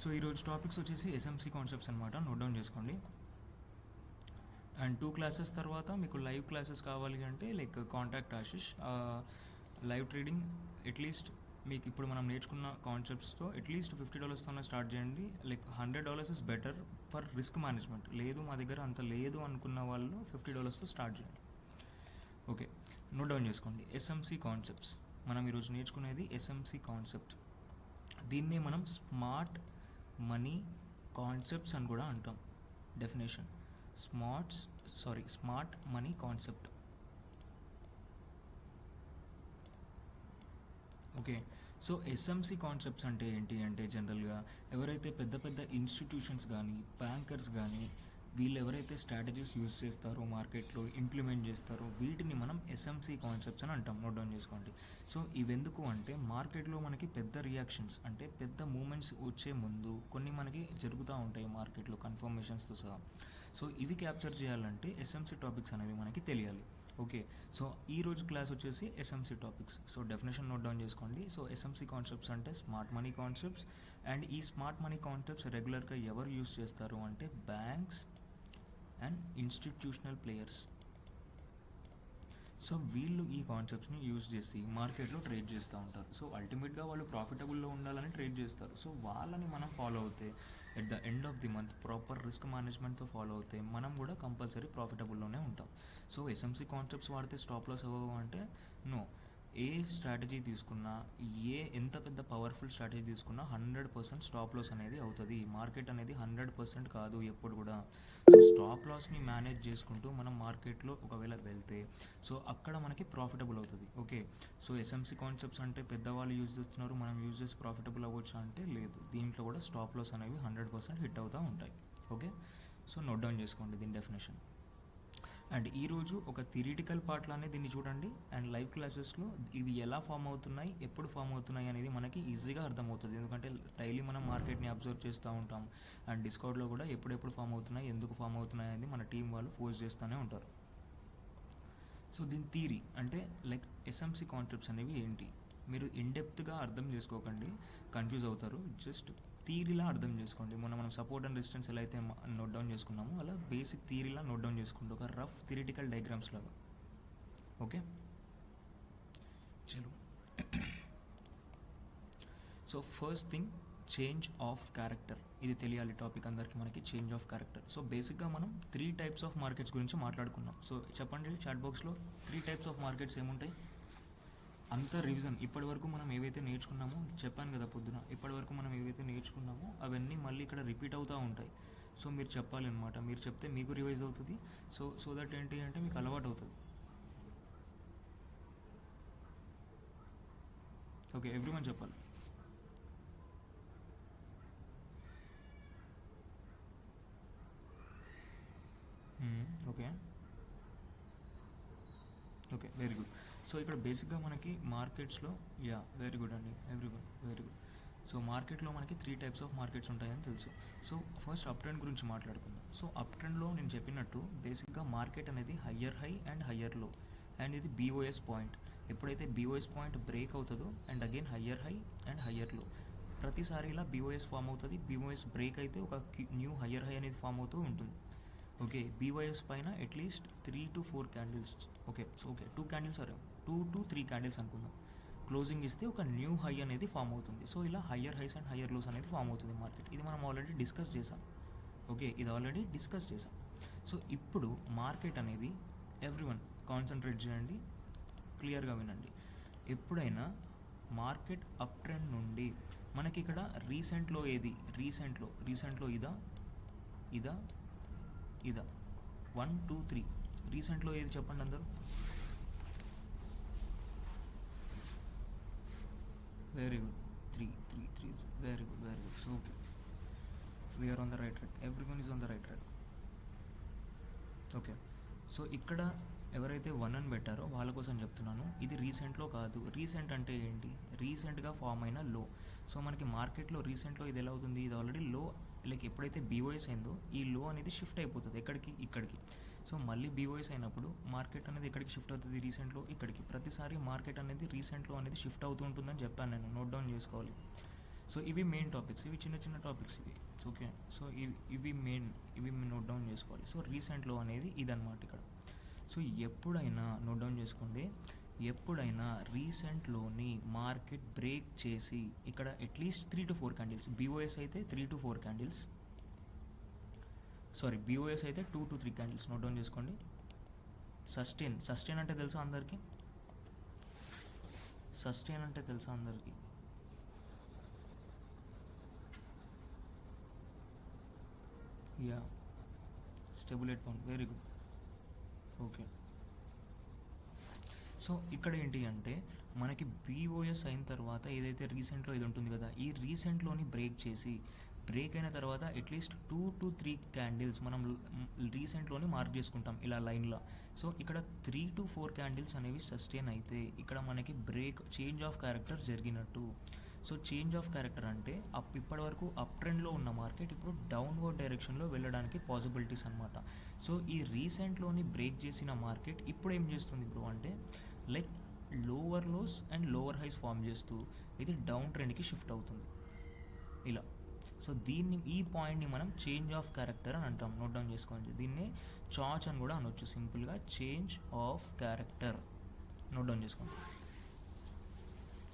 So ఈరోజు topics వచ్చేసి SMC concepts అనమాట, నోట్ డౌన్ చేసుకోండి. అండ్ 2 క్లాసెస్ తర్వాత మీకు లైవ్ క్లాసెస్ కావాలి అంటే like contact Ashish. Live trading at least మీకు ఇప్పుడు మనం నేర్చుకున్న కాన్సెప్ట్స్తో అట్లీస్ట్ $50తోనే స్టార్ట్ చేయండి. Like $100 is better for risk management. లేదు మా దగ్గర అంత లేదు అనుకున్న వాళ్ళు $50తో స్టార్ట్ చేయండి. ఓకే, నోట్ డౌన్ చేసుకోండి. ఎస్ఎంసి కాన్సెప్ట్స్ మనం ఈరోజు నేర్చుకునేది ఎస్ఎంసి కాన్సెప్ట్. దీన్నే మనం స్మార్ట్ మనీ కాన్సెప్ట్స్ అని కూడా అంటాం. Definition smart money concept. Okay, so SMC concepts అంటే ఏంటి అంటే జనరల్గా ఎవరైతే పెద్ద పెద్ద ఇన్స్టిట్యూషన్స్ కానీ బ్యాంకర్స్ కానీ వీళ్ళు ఎవరైతే స్ట్రాటజీస్ యూజ్ చేస్తారో మార్కెట్లో ఇంప్లిమెంట్ చేస్తారో వీటిని మనం ఎస్ఎంసి కాన్సెప్ట్స్ అని అంటాం. నోట్ డౌన్ చేసుకోండి. సో ఇవెందుకు అంటే మార్కెట్లో మనకి పెద్ద రియాక్షన్స్ అంటే పెద్ద మూమెంట్స్ వచ్చే ముందు కొన్ని మనకి జరుగుతూ ఉంటాయి మార్కెట్లో కన్ఫర్మేషన్స్తో సహా. సో ఇవి క్యాప్చర్ చేయాలంటే ఎస్ఎంసి టాపిక్స్ అనేవి మనకి తెలియాలి. ఓకే, సో ఈరోజు క్లాస్ వచ్చేసి SMC topics. So definition note down చేసుకోండి. సో ఎస్ఎంసి కాన్సెప్ట్స్ అంటే స్మార్ట్ మనీ కాన్సెప్ట్స్. అండ్ ఈ స్మార్ట్ మనీ కాన్సెప్ట్స్ రెగ్యులర్గా ఎవరు యూస్ చేస్తారు అంటే banks and institutional players. So వీళ్ళు ఈ కాన్సెప్ట్స్ని యూజ్ చేసి మార్కెట్లో ట్రేడ్ చేస్తూ ఉంటారు. సో అల్టిమేట్గా వాళ్ళు ప్రాఫిటబుల్లో ఉండాలని ట్రేడ్ చేస్తారు. సో వాళ్ళని మనం ఫాలో అవుతే at the end of the month proper risk మేనేజ్మెంట్తో ఫాలో అవుతే మనం కూడా కంపల్సరీ ప్రాఫిటబుల్లోనే ఉంటాం. సో ఎస్ఎంసి కాన్సెప్ట్స్ వాడితే స్టాప్ లాస్ అవ్వవు అంటే నో. ఏ స్ట్రాటజీ తీసుకున్నా ఎంత పెద్ద పవర్ఫుల్ స్ట్రాటజీ తీసుకున్నా 100% స్టాప్ లాస్ అనేది అవుతుంది. మార్కెట్ అనేది 100% కాదు ఎప్పుడు కూడా. సో స్టాప్ లాస్ని మేనేజ్ చేసుకుంటూ మనం మార్కెట్లో ఒకవేళ వెళ్తే సో అక్కడ మనకి ప్రాఫిటబుల్ అవుతుంది. ఓకే, సో ఎస్ఎంసి కాన్సెప్ట్స్ అంటే పెద్దవాళ్ళు యూజ్ చేస్తున్నారు, మనం యూజ్ చేసి ప్రాఫిటబుల్ అవ్వచ్చు అంటే లేదు. దీంట్లో కూడా స్టాప్ లాస్ అనేవి 100% హిట్ అవుతూ ఉంటాయి. ఓకే, సో నోట్ డౌన్ చేసుకోండి దీని డెఫినేషన్. అండ్ ఈరోజు ఒక థియరిటికల్ పార్ట్లానే దీన్ని చూడండి. అండ్ లైవ్ క్లాసెస్లో ఇవి ఎలా ఫామ్ అవుతున్నాయి, ఎప్పుడు ఫామ్ అవుతున్నాయి అనేది మనకి ఈజీగా అర్థమవుతుంది. ఎందుకంటే డైలీ మనం మార్కెట్ని అబ్జర్వ్ చేస్తూ ఉంటాం. అండ్ డిస్కౌంట్లో కూడా ఎప్పుడెప్పుడు ఫామ్ అవుతున్నాయి, ఎందుకు ఫామ్ అవుతున్నాయి అనేది మన టీం వాళ్ళు పోస్ట్ చేస్తూనే ఉంటారు. సో దీని థియరీ అంటే లైక్ ఎస్ఎంసి కాన్సెప్ట్స్ అనేవి ఏంటి, మీరు ఇన్డెప్త్గా అర్థం చేసుకోకండి, కన్ఫ్యూజ్ అవుతారు. జస్ట్ థియరీలా అర్థం చేసుకోండి. మనం సపోర్ట్ అండ్ రెసిస్టెన్స్ ఎలా అయితే నోట్ డౌన్ చేసుకున్నామో అలా బేసిక్ థియరీలా నోట్ డౌన్ చేసుకోండి, ఒక రఫ్ థియరిటికల్ డయాగ్రామ్స్ లాగా. ఓకే, చలో. So first thing change of character. ఇది తెలియాలి టాపిక్ అందరికీ మనకి, చేంజ్ ఆఫ్ క్యారెక్టర్. సో బేసిక్గా మనం 3 టైప్స్ ఆఫ్ మార్కెట్స్ గురించి మాట్లాడుకున్నాం. సో చెప్పండి చాట్ బాక్స్లో 3 టైప్స్ ఆఫ్ మార్కెట్స్ ఏముంటాయి. అంత రివిజన్ ఇప్పటి వరకు మనం ఏవైతే నేర్చుకున్నామో చెప్పాను కదా పొద్దున, ఇప్పటి వరకు మనం ఏవైతే నేర్చుకున్నామో అవన్నీ మళ్ళీ ఇక్కడ రిపీట్ అవుతూ ఉంటాయి. సో మీరు చెప్పాలి అనమాట, మీరు చెప్తే మీకు రివైజ్ అవుతుంది. సో దట్ ఏంటి అంటే మీకు అలవాటు అవుతుంది. ఓకే, ఎవ్రీవన్ చెప్పాలి. Okay okay, very good. So ఇక్కడ బేసిక్గా మనకి మార్కెట్స్లో వెరీ గుడ్ అండి, ఎవ్రీవన్ వెరీ గుడ్. సో మార్కెట్లో మనకి 3 టైప్స్ ఆఫ్ మార్కెట్స్ ఉంటాయని తెలుసు. సో ఫస్ట్ అప్ ట్రెండ్ గురించి మాట్లాడుకుందాం. సో అప్ ట్రెండ్లో నేను చెప్పినట్టు బేసిక్గా మార్కెట్ అనేది higher high and higher low, and ఇది బీఓఎస్ పాయింట్. ఎప్పుడైతే బీఓఎస్ పాయింట్ బ్రేక్ అవుతుందో and again higher high and higher low, ప్రతిసారి ఇలా బీఓఎస్ ఫామ్ అవుతుంది. బీఓఎస్ బ్రేక్ అయితే ఒక న్యూ హయ్యర్ హై అనేది ఫామ్ అవుతూ ఉంటుంది. ఓకే, బీవైఎస్ పైన అట్లీస్ట్ 3 to 4 candles. Okay, so okay 2 candles or 2 to 3 candles అనుకుందాం. క్లోజింగ్ ఇస్తే ఒక న్యూ హై అనేది ఫామ్ అవుతుంది. సో ఇలా higher highs and higher lows అనేది ఫామ్ అవుతుంది మార్కెట్. ఇది మనం ఆల్రెడీ డిస్కస్ చేసాం. ఓకే, ఇది ఆల్రెడీ డిస్కస్ చేసాం. సో ఇప్పుడు మార్కెట్ అనేది ఎవ్రీవన్ కాన్సన్ట్రేట్ చేయండి, క్లియర్గా వినండి. ఎప్పుడైనా మార్కెట్ అప్ ట్రెండ్ నుండి మనకి ఇక్కడ రీసెంట్లో ఏది, రీసెంట్లో ఇదా 1 2 3 రీసెంట్లో ఏది చెప్పండి అందరూ. Very good, 3 very good. So okay, we are on the right track, everyone is on the right track. Okay, so ఇక్కడ ఎవరైతే 1 అని పెట్టారో వాళ్ళ కోసం చెప్తున్నాను. ఇది రీసెంట్లో కాదు. రీసెంట్ అంటే ఏంటి, రీసెంట్గా ఫామ్ అయిన లో. సో మనకి మార్కెట్లో రీసెంట్లో ఇది ఎలా అవుతుంది, ఇది ఆల్రెడీ లో. లైక్ ఎప్పుడైతే బీఓఎస్ అయిందో ఈ లో అనేది షిఫ్ట్ అయిపోతుంది ఎక్కడికి, ఇక్కడికి. సో మళ్ళీ బీఓఎస్ అయినప్పుడు మార్కెట్ అనేది ఎక్కడికి షిఫ్ట్ అవుతుంది, రీసెంట్లో ఇక్కడికి. ప్రతిసారి మార్కెట్ అనేది రీసెంట్లో అనేది షిఫ్ట్ అవుతూ ఉంటుందని చెప్పాను నేను, నోట్ డౌన్ చేసుకోవాలి. సో ఇవి మెయిన్ టాపిక్స్, ఇవి చిన్న చిన్న టాపిక్స్ ఇవి. ఓకే, సో ఇవి మెయిన్, ఇవి నోట్ డౌన్ చేసుకోవాలి. సో రీసెంట్లో అనేది ఇదన్నమాట ఇక్కడ. సో ఎప్పుడైనా నోట్ డౌన్ చేసుకోండి, ఎప్పుడైనా రీసెంట్లోని మార్కెట్ బ్రేక్ చేసి ఇక్కడ అట్లీస్ట్ 3 to 4 క్యాండిల్స్, బీఓఎస్ అయితే 3 to 4 క్యాండిల్స్, సారీ బీఓఎస్ అయితే 2 to 3 క్యాండిల్స్ నోట్ డౌన్ చేసుకోండి. సస్టైన్ అంటే తెలుసా అందరికీ? సస్టైన్ అంటే తెలుసా అందరికీ? Yeah, stable 8 pound, very good. Okay, so ఇక్కడ ఏంటి అంటే మనకి బీఓఎస్ అయిన తర్వాత ఏదైతే రీసెంట్లో ఇది ఉంటుంది కదా, ఈ రీసెంట్లోని బ్రేక్ అయిన తర్వాత అట్లీస్ట్ 2 to 3 క్యాండిల్స్ మనం రీసెంట్లోని మార్క్ చేసుకుంటాం ఇలా లైన్లో. సో ఇక్కడ 3 to 4 క్యాండిల్స్ అనేవి సస్టైన్ అయితే ఇక్కడ మనకి చేంజ్ ఆఫ్ క్యారెక్టర్ జరిగినట్టు. సో చేంజ్ ఆఫ్ క్యారెక్టర్ అంటే ఇప్పటి వరకు అప్ ట్రెండ్లో ఉన్న మార్కెట్ ఇప్పుడు డౌన్వర్డ్ డైరెక్షన్లో వెళ్ళడానికి పాసిబిలిటీస్ అనమాట. సో ఈ రీసెంట్లోని బ్రేక్ చేసిన మార్కెట్ ఇప్పుడు ఏం చేస్తుంది బ్రో అంటే like lower lows and lower highs form చేస్తూ ఇది డౌన్ ట్రెండ్కి షిఫ్ట్ అవుతుంది ఇలా. సో ఈ పాయింట్ని మనం చేంజ్ ఆఫ్ క్యారెక్టర్ అని అంటాం, నోట్ డౌన్ చేసుకోండి. దీన్ని చార్ట్ అని కూడా అనొచ్చు, సింపుల్గా change of character note down చేసుకోండి.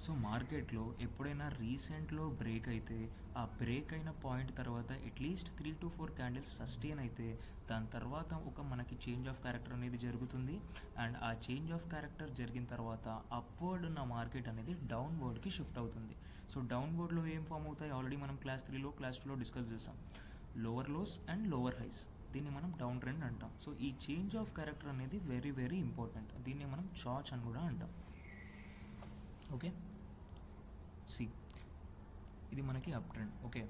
సో మార్కెట్లో ఎప్పుడైనా రీసెంట్లో బ్రేక్ అయితే ఆ బ్రేక్ అయిన పాయింట్ తర్వాత అట్లీస్ట్ 3 to 4 క్యాండిల్స్ సస్టైన్ అయితే దాని తర్వాత మనకి చేంజ్ ఆఫ్ క్యారెక్టర్ అనేది జరుగుతుంది. అండ్ ఆ చేంజ్ ఆఫ్ క్యారెక్టర్ జరిగిన తర్వాత అప్వర్డ్ ఉన్న మార్కెట్ అనేది డౌన్వర్డ్కి షిఫ్ట్ అవుతుంది. సో డౌన్వర్డ్లో ఏం ఫామ్ అవుతాయి ఆల్రెడీ మనం క్లాస్ 3లో క్లాస్ 2లో డిస్కస్ చేసాం, lower lows and lower highs, దీన్ని మనం డౌన్ ట్రెండ్ అంటాం. సో ఈ చేంజ్ ఆఫ్ క్యారెక్టర్ అనేది వెరీ వెరీ ఇంపార్టెంట్, దీన్ని మనం చార్ట్ అని కూడా అంటాం. ఓకే, సి ఇది మనకి అప్ ట్రెండ్. ఓకే,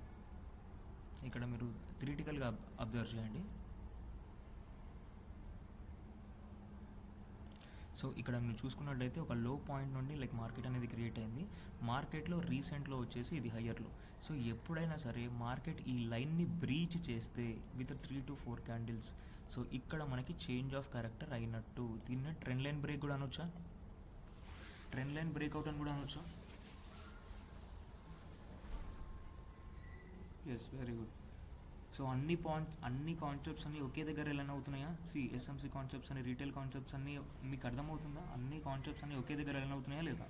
ఇక్కడ మీరు థియరిటికల్గా అబ్జర్వ్ చేయండి. సో ఇక్కడ మీరు చూసుకున్నట్లయితే ఒక లో పాయింట్ నుండి లైక్ మార్కెట్ అనేది క్రియేట్ అయింది, మార్కెట్లో రీసెంట్లో వచ్చేసి ఇది హయ్యర్లో. సో ఎప్పుడైనా సరే మార్కెట్ ఈ లైన్ని బ్రీచ్ చేస్తే విత్ 3 to 4 క్యాండిల్స్, సో ఇక్కడ మనకి చేంజ్ ఆఫ్ క్యారెక్టర్ అయినట్టు. దీన్ని ట్రెండ్ లైన్ బ్రేక్ కూడా అనొచ్చా, ట్రెండ్ లైన్ బ్రేక్అవుట్ అని కూడా అనొచ్చా? Yes, very good. సో అన్ని కాన్సెప్ట్స్ అన్నీ ఒకే దగ్గర ఎలా అవుతున్నాయా? ఎస్ఎంసి కాన్సెప్ట్స్ అని, రీటైల్ కాన్సెప్ట్స్ అన్నీ మీకు అర్థమవుతుందా? అన్ని కాన్సెప్ట్స్ అన్నీ ఒకే దగ్గర ఎలా అవుతున్నాయా లేదా?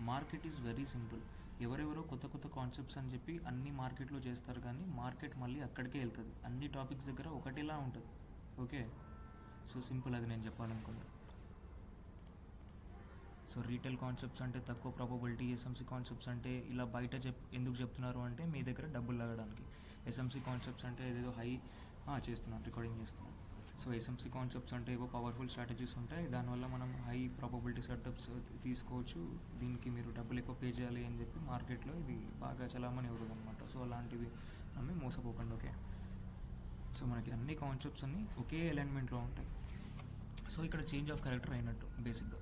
Market is very simple. ఎవరెవరో కొత్త కొత్త కాన్సెప్ట్స్ అని చెప్పి అన్ని మార్కెట్లో చేస్తారు, కానీ మార్కెట్ మళ్ళీ అక్కడికే వెళ్తుంది. అన్ని టాపిక్స్ దగ్గర ఒకటిలా ఉంటుంది. ఓకే, సో సింపుల్, అది నేను చెప్పాలనుకున్నాను. సో రీటైల్ కాన్సెప్ట్స్ అంటే తక్కువ ప్రాబబిలిటీ, ఎస్ఎంసి కాన్సెప్ట్స్ అంటే ఇలా బయట ఎందుకు చెప్తున్నారు అంటే మీ దగ్గర డబ్బులు లాగడానికి. ఎస్ఎంసి కాన్సెప్ట్స్ అంటే ఏదేదో చేస్తున్నాను, రికార్డింగ్ చేస్తున్నాను. సో ఎస్ఎంసి కాన్సెప్ట్స్ అంటే ఏవో పవర్ఫుల్ స్ట్రాటజీస్ ఉంటాయి, దానివల్ల మనం హై ప్రాబబిలిటీ సెటప్స్ తీసుకోవచ్చు. దీనికి మీరు డబ్బులు ఎక్కువ పే చేయాలి అని చెప్పి మార్కెట్లో ఇది బాగా చలామణి అవుతుంది అనమాట. సో అలాంటివి నమ్మి మోసపోకండి. ఓకే, సో మనకి అన్ని కాన్సెప్ట్స్ అన్నీ ఒకే అలైన్మెంట్లో ఉంటాయి. సో ఇక్కడ చేంజ్ ఆఫ్ క్యారెక్టర్ అయినట్టు బేసిక్గా.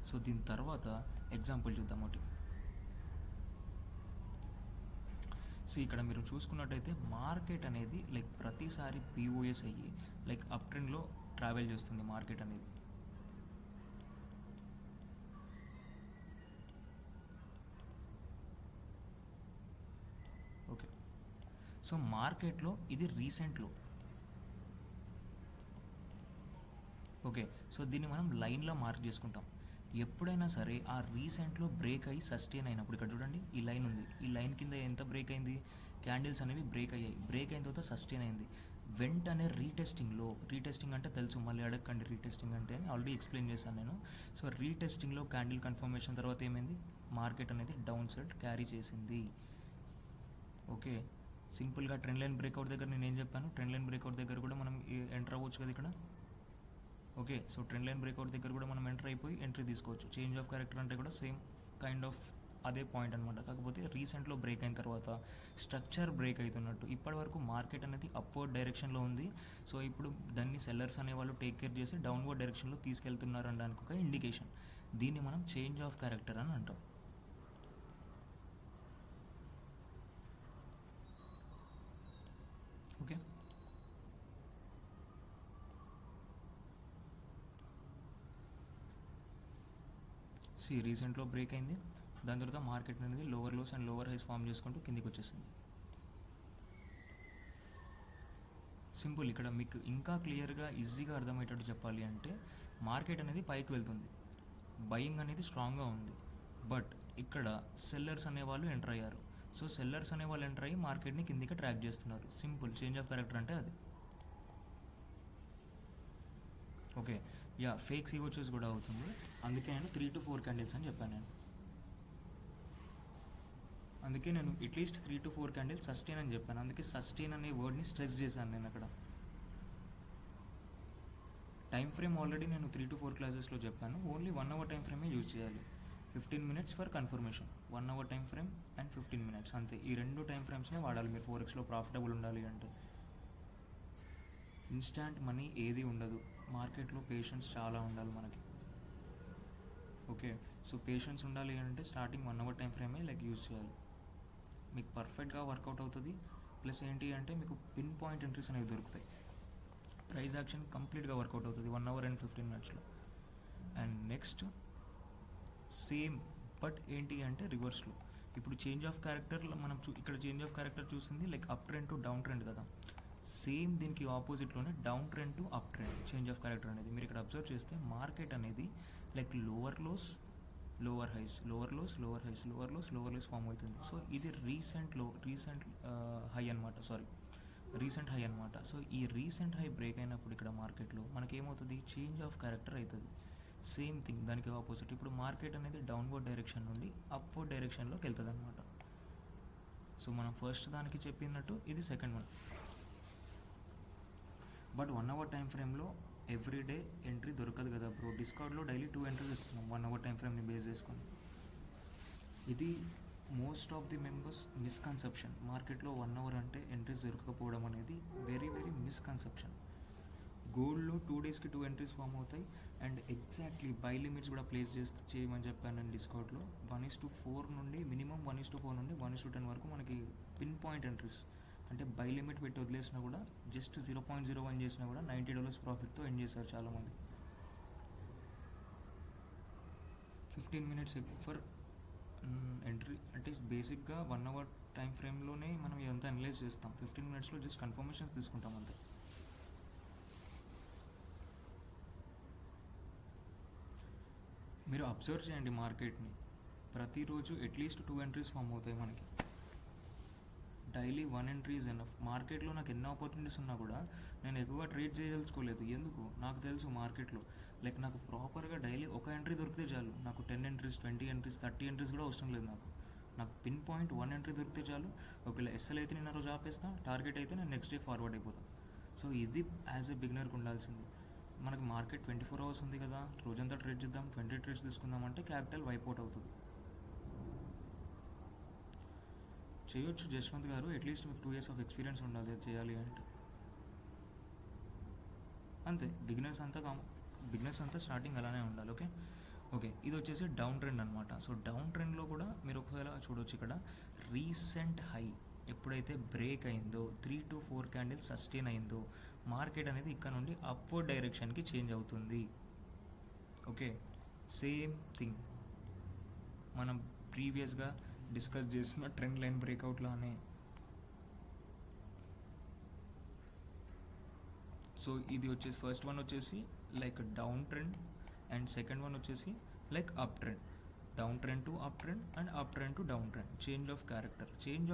సో దీని తర్వాత ఎగ్జాంపుల్ చూద్దాం ఒకటి. సో ఇక్కడ మీరు చూసుకున్నట్టయితే మార్కెట్ అనేది లైక్ ప్రతిసారి పీఓఎస్ అయ్యి లైక్ అప్ ట్రెండ్లో ట్రావెల్ చేస్తుంది మార్కెట్ అనేది. ఓకే, సో మార్కెట్లో ఇది రీసెంట్లో. ఓకే, సో దీన్ని మనం లైన్లో మార్క్ చేసుకుంటాం. ఎప్పుడైనా సరే ఆ రీసెంట్లో బ్రేక్ అయ్యి సస్టైన్ అయినప్పుడు, ఇక్కడ చూడండి ఈ లైన్ ఉంది, ఈ లైన్ కింద ఎంత బ్రేక్ అయింది, క్యాండిల్స్ అనేవి బ్రేక్ అయ్యాయి. బ్రేక్ అయిన తర్వాత సస్టైన్ అయింది. వెంటనే రీటెస్టింగ్ అంటే తెలుసు, మళ్ళీ అడగండి రీటెస్టింగ్ అంటే అని ఆల్రెడీ ఎక్స్ప్లెయిన్ చేశాను నేను. సో రీటెస్టింగ్లో క్యాండిల్ కన్ఫర్మేషన్ తర్వాత ఏమైంది, మార్కెట్ అనేది డౌన్ సైడ్ క్యారీ చేసింది. ఓకే, సింపుల్గా ట్రెండ్ లైన్ బ్రేక్అవుట్ దగ్గర నేను ఏం చెప్పాను, ట్రెండ్ లైన్ బ్రేక్అవుట్ దగ్గర కూడా మనం ఎంటర్ అవ్వచ్చు కదా ఇక్కడ. Okay, so trend line breakout దగ్గర కూడా మనం ఎంట్రీ తీసుకోవచ్చు. చేంజ్ ఆఫ్ క్యారెక్టర్ అంటే కూడా సేమ్ కైండ్ ఆఫ్ అదే పాయింట్ అనమాట. కాకపోతే రీసెంట్లో బ్రేక్ అయిన తర్వాత స్ట్రక్చర్ బ్రేక్ అవుతున్నట్టు. ఇప్పటి వరకు మార్కెట్ అనేది అప్వర్డ్ డైరెక్షన్లో ఉంది. సో ఇప్పుడు దాన్ని సెల్లర్స్ అనేవాళ్ళు టేక్ కేర్ చేసి డౌన్వర్డ్ డైరెక్షన్లో తీసుకెళ్తున్నారు అనడానికి ఒక ఇండికేషన్. దీన్ని మనం చేంజ్ ఆఫ్ క్యారెక్టర్ అని అంటాం. ఓకే, రీసెంట్లో బ్రేక్ అయింది, దాని తర్వాత మార్కెట్ అనేది lower lows and lower highs form చేసుకుంటూ కిందికి వచ్చేసింది. సింపుల్. ఇక్కడ మీకు ఇంకా క్లియర్గా ఈజీగా అర్థమయ్యేటట్టు చెప్పాలి అంటే మార్కెట్ అనేది పైకి వెళ్తుంది, బయింగ్ అనేది స్ట్రాంగ్గా ఉంది, బట్ ఇక్కడ సెల్లర్స్ అనేవాళ్ళు ఎంటర్ అయ్యారు. సో సెల్లర్స్ అనేవాళ్ళు ఎంటర్ అయ్యి మార్కెట్ని కిందికి ట్రాక్ చేస్తున్నారు. సింపుల్ చేంజ్ ఆఫ్ క్యారెక్టర్ అంటే అది. ఓకే, యా ఫేక్ సీఓచూస్ కూడా అవుతుంది. అందుకే నేను 3 to 4 క్యాండిల్స్ అని చెప్పాను. అందుకే నేను అట్లీస్ట్ 3 to 4 క్యాండిల్స్ సస్టైన్ అని చెప్పాను. అందుకే సస్టైన్ అనే వర్డ్ని స్ట్రెస్ చేశాను నేను అక్కడ. టైం ఫ్రేమ్ ఆల్రెడీ నేను 3 to 4 క్లాసెస్లో చెప్పాను. ఓన్లీ 1 hour టైం ఫ్రేమే యూజ్ చేయాలి. 15 minutes for confirmation. 1 hour time frame and 15 minutes అంతే. ఈ 2 టైం ఫ్రేమ్స్నే వాడాలి మీరు ఫోరెక్స్లో ప్రాఫిటబుల్ ఉండాలి అంటే. ఇన్స్టాంట్ మనీ ఏది ఉండదు మార్కెట్లో, పేషెన్స్ చాలా ఉండాలి మనకి. ఓకే, సో పేషెన్స్ ఉండాలి అంటే స్టార్టింగ్ 1 hour టైం ఫ్రేమే యూజ్ చేయాలి. మీకు పర్ఫెక్ట్గా వర్కౌట్ అవుతుంది. ప్లస్ ఏంటి అంటే మీకు పిన్ పాయింట్ ఎంట్రీస్ అనేవి దొరుకుతాయి. ప్రైస్ యాక్షన్ కంప్లీట్గా వర్కౌట్ అవుతుంది 1 hour and 15 minutesలో. అండ్ నెక్స్ట్ సేమ్, బట్ ఏంటి అంటే రివర్స్లో. ఇప్పుడు చేంజ్ ఆఫ్ క్యారెక్టర్ మనం ఇక్కడ చేంజ్ ఆఫ్ క్యారెక్టర్ చూసింది up trend to down trend కదా. సేమ్ దీనికి ఆపోజిట్లోనే down trend to up trend change of character అనేది. మీరు ఇక్కడ అబ్జర్వ్ చేస్తే మార్కెట్ అనేది lower lows lower highs, lower lows lower highs, lower lows lower highs form అవుతుంది. సో ఇది రీసెంట్ హై అనమాట. రీసెంట్ హై అనమాట. సో ఈ రీసెంట్ హై బ్రేక్ అయినప్పుడు ఇక్కడ మార్కెట్లో మనకేమవుతుంది, చేంజ్ ఆఫ్ క్యారెక్టర్ అవుతుంది. సేమ్ థింగ్ దానికి ఆపోజిట్. ఇప్పుడు మార్కెట్ అనేది డౌన్వర్డ్ డైరెక్షన్ నుండి అప్వర్డ్ డైరెక్షన్లోకి వెళ్తుంది అనమాట. సో మనం ఫస్ట్ దానికి చెప్పినట్టు ఇది second one. But 1 hour time ఫ్రేమ్లో ఎవ్రీడే ఎంట్రీ దొరకదు కదా బ్రో. డిస్కౌంట్లో డైలీ 2 ఎంట్రీస్ ఇస్తున్నాం 1 hour టైం ఫ్రేమ్ని బేస్ చేసుకొని. ఇది most of the members misconception. మార్కెట్లో 1 hour అంటే ఎంట్రీస్ దొరకకపోవడం అనేది వెరీ వెరీ మిస్కన్సెప్షన్. గోల్డ్లో 2 daysకి 2 ఎంట్రీస్ ఫామ్ అవుతాయి. అండ్ ఎగ్జాక్ట్లీ బై లిమిట్స్ కూడా ప్లేస్ చేయమని చెప్పాను నేను డిస్కౌంట్లో. 1:4 నుండి మినిమం 1:4 నుండి 1:10 వరకు మనకి పిన్ పాయింట్ ఎంట్రీస్. అంటే బై లిమిట్ పెట్టి వదిలేసినా కూడా జస్ట్ 0.01 చేసినా కూడా $90 ప్రాఫిట్తో ఎండ్ చేశారు చాలామంది. 15 minutes ఫర్ ఎంట్రీ అంటే బేసిక్గా 1 hour టైం ఫ్రేమ్లోనే మనం ఇదంతా అనలైజ్ చేస్తాం. 15 minutesలో జస్ట్ కన్ఫర్మేషన్స్ తీసుకుంటాం అంతే. మీరు అబ్జర్వ్ చేయండి మార్కెట్ని. ప్రతిరోజు అట్లీస్ట్ 2 ఎంట్రీస్ ఫామ్ అవుతాయి మనకి. Daily 1 entry is enough. మార్కెట్లో నాకు ఎన్ని ఆపర్చునిటీస్ ఉన్నా కూడా నేను ఎక్కువగా ట్రేడ్ చేయదలుచుకోలేదు. ఎందుకు నాకు తెలుసు మార్కెట్లో నాకు ప్రాపర్గా డైలీ ఒక ఎంట్రీ దొరికితే చాలు. నాకు 10 entries 20 entries 30 entries కూడా అవసరం లేదు. నాకు పిన్ పాయింట్ 1 entry దొరికితే చాలు. ఒకవేళ ఎస్ఎల్ అయితే నేను ఆ రోజు ఆపేస్తా, టార్గెట్ అయితే నేను నెక్స్ట్ డే ఫార్వర్డ్ అయిపోతాను. సో ఇది యాజ్ ఎ బిగినర్కి ఉండాల్సింది. మనకి మార్కెట్ 24 hours ఉంది కదా, రోజంతా ట్రేడ్ చేద్దాం, 20 trades తీసుకుందాం అంటే క్యాపిటల్ వైప్అవుట్ అవుతుంది. చేయొచ్చు జశ్వంత్ గారు, అట్లీస్ట్ మీకు 2 years ఆఫ్ ఎక్స్పీరియన్స్ ఉండాలి అది చేయాలి అంటే. అంతే, బిగినర్స్ అంతా స్టార్టింగ్ అలానే ఉండాలి. ఓకే, ఇది వచ్చేసి డౌన్ ట్రెండ్ అనమాట. సో డౌన్ ట్రెండ్లో కూడా మీరు ఒకవేళ చూడవచ్చు, ఇక్కడ రీసెంట్ హై ఎప్పుడైతే బ్రేక్ అయిందో 3 to 4 క్యాండిల్స్ సస్టైన్ అయిందో మార్కెట్ అనేది ఇక్కడ నుండి అప్వర్డ్ డైరెక్షన్కి చేంజ్ అవుతుంది. ఓకే, సేమ్ థింగ్ మనం ప్రీవియస్గా డిస్కస్ చేసిన ట్రెండ్ లైన్ బ్రేక్అవుట్ లానే. సో ఇది వచ్చేసి ఫస్ట్ వన్ వచ్చేసి down trend and second one వచ్చేసి up trend. Down trend to up trend and up trend to down trend. Change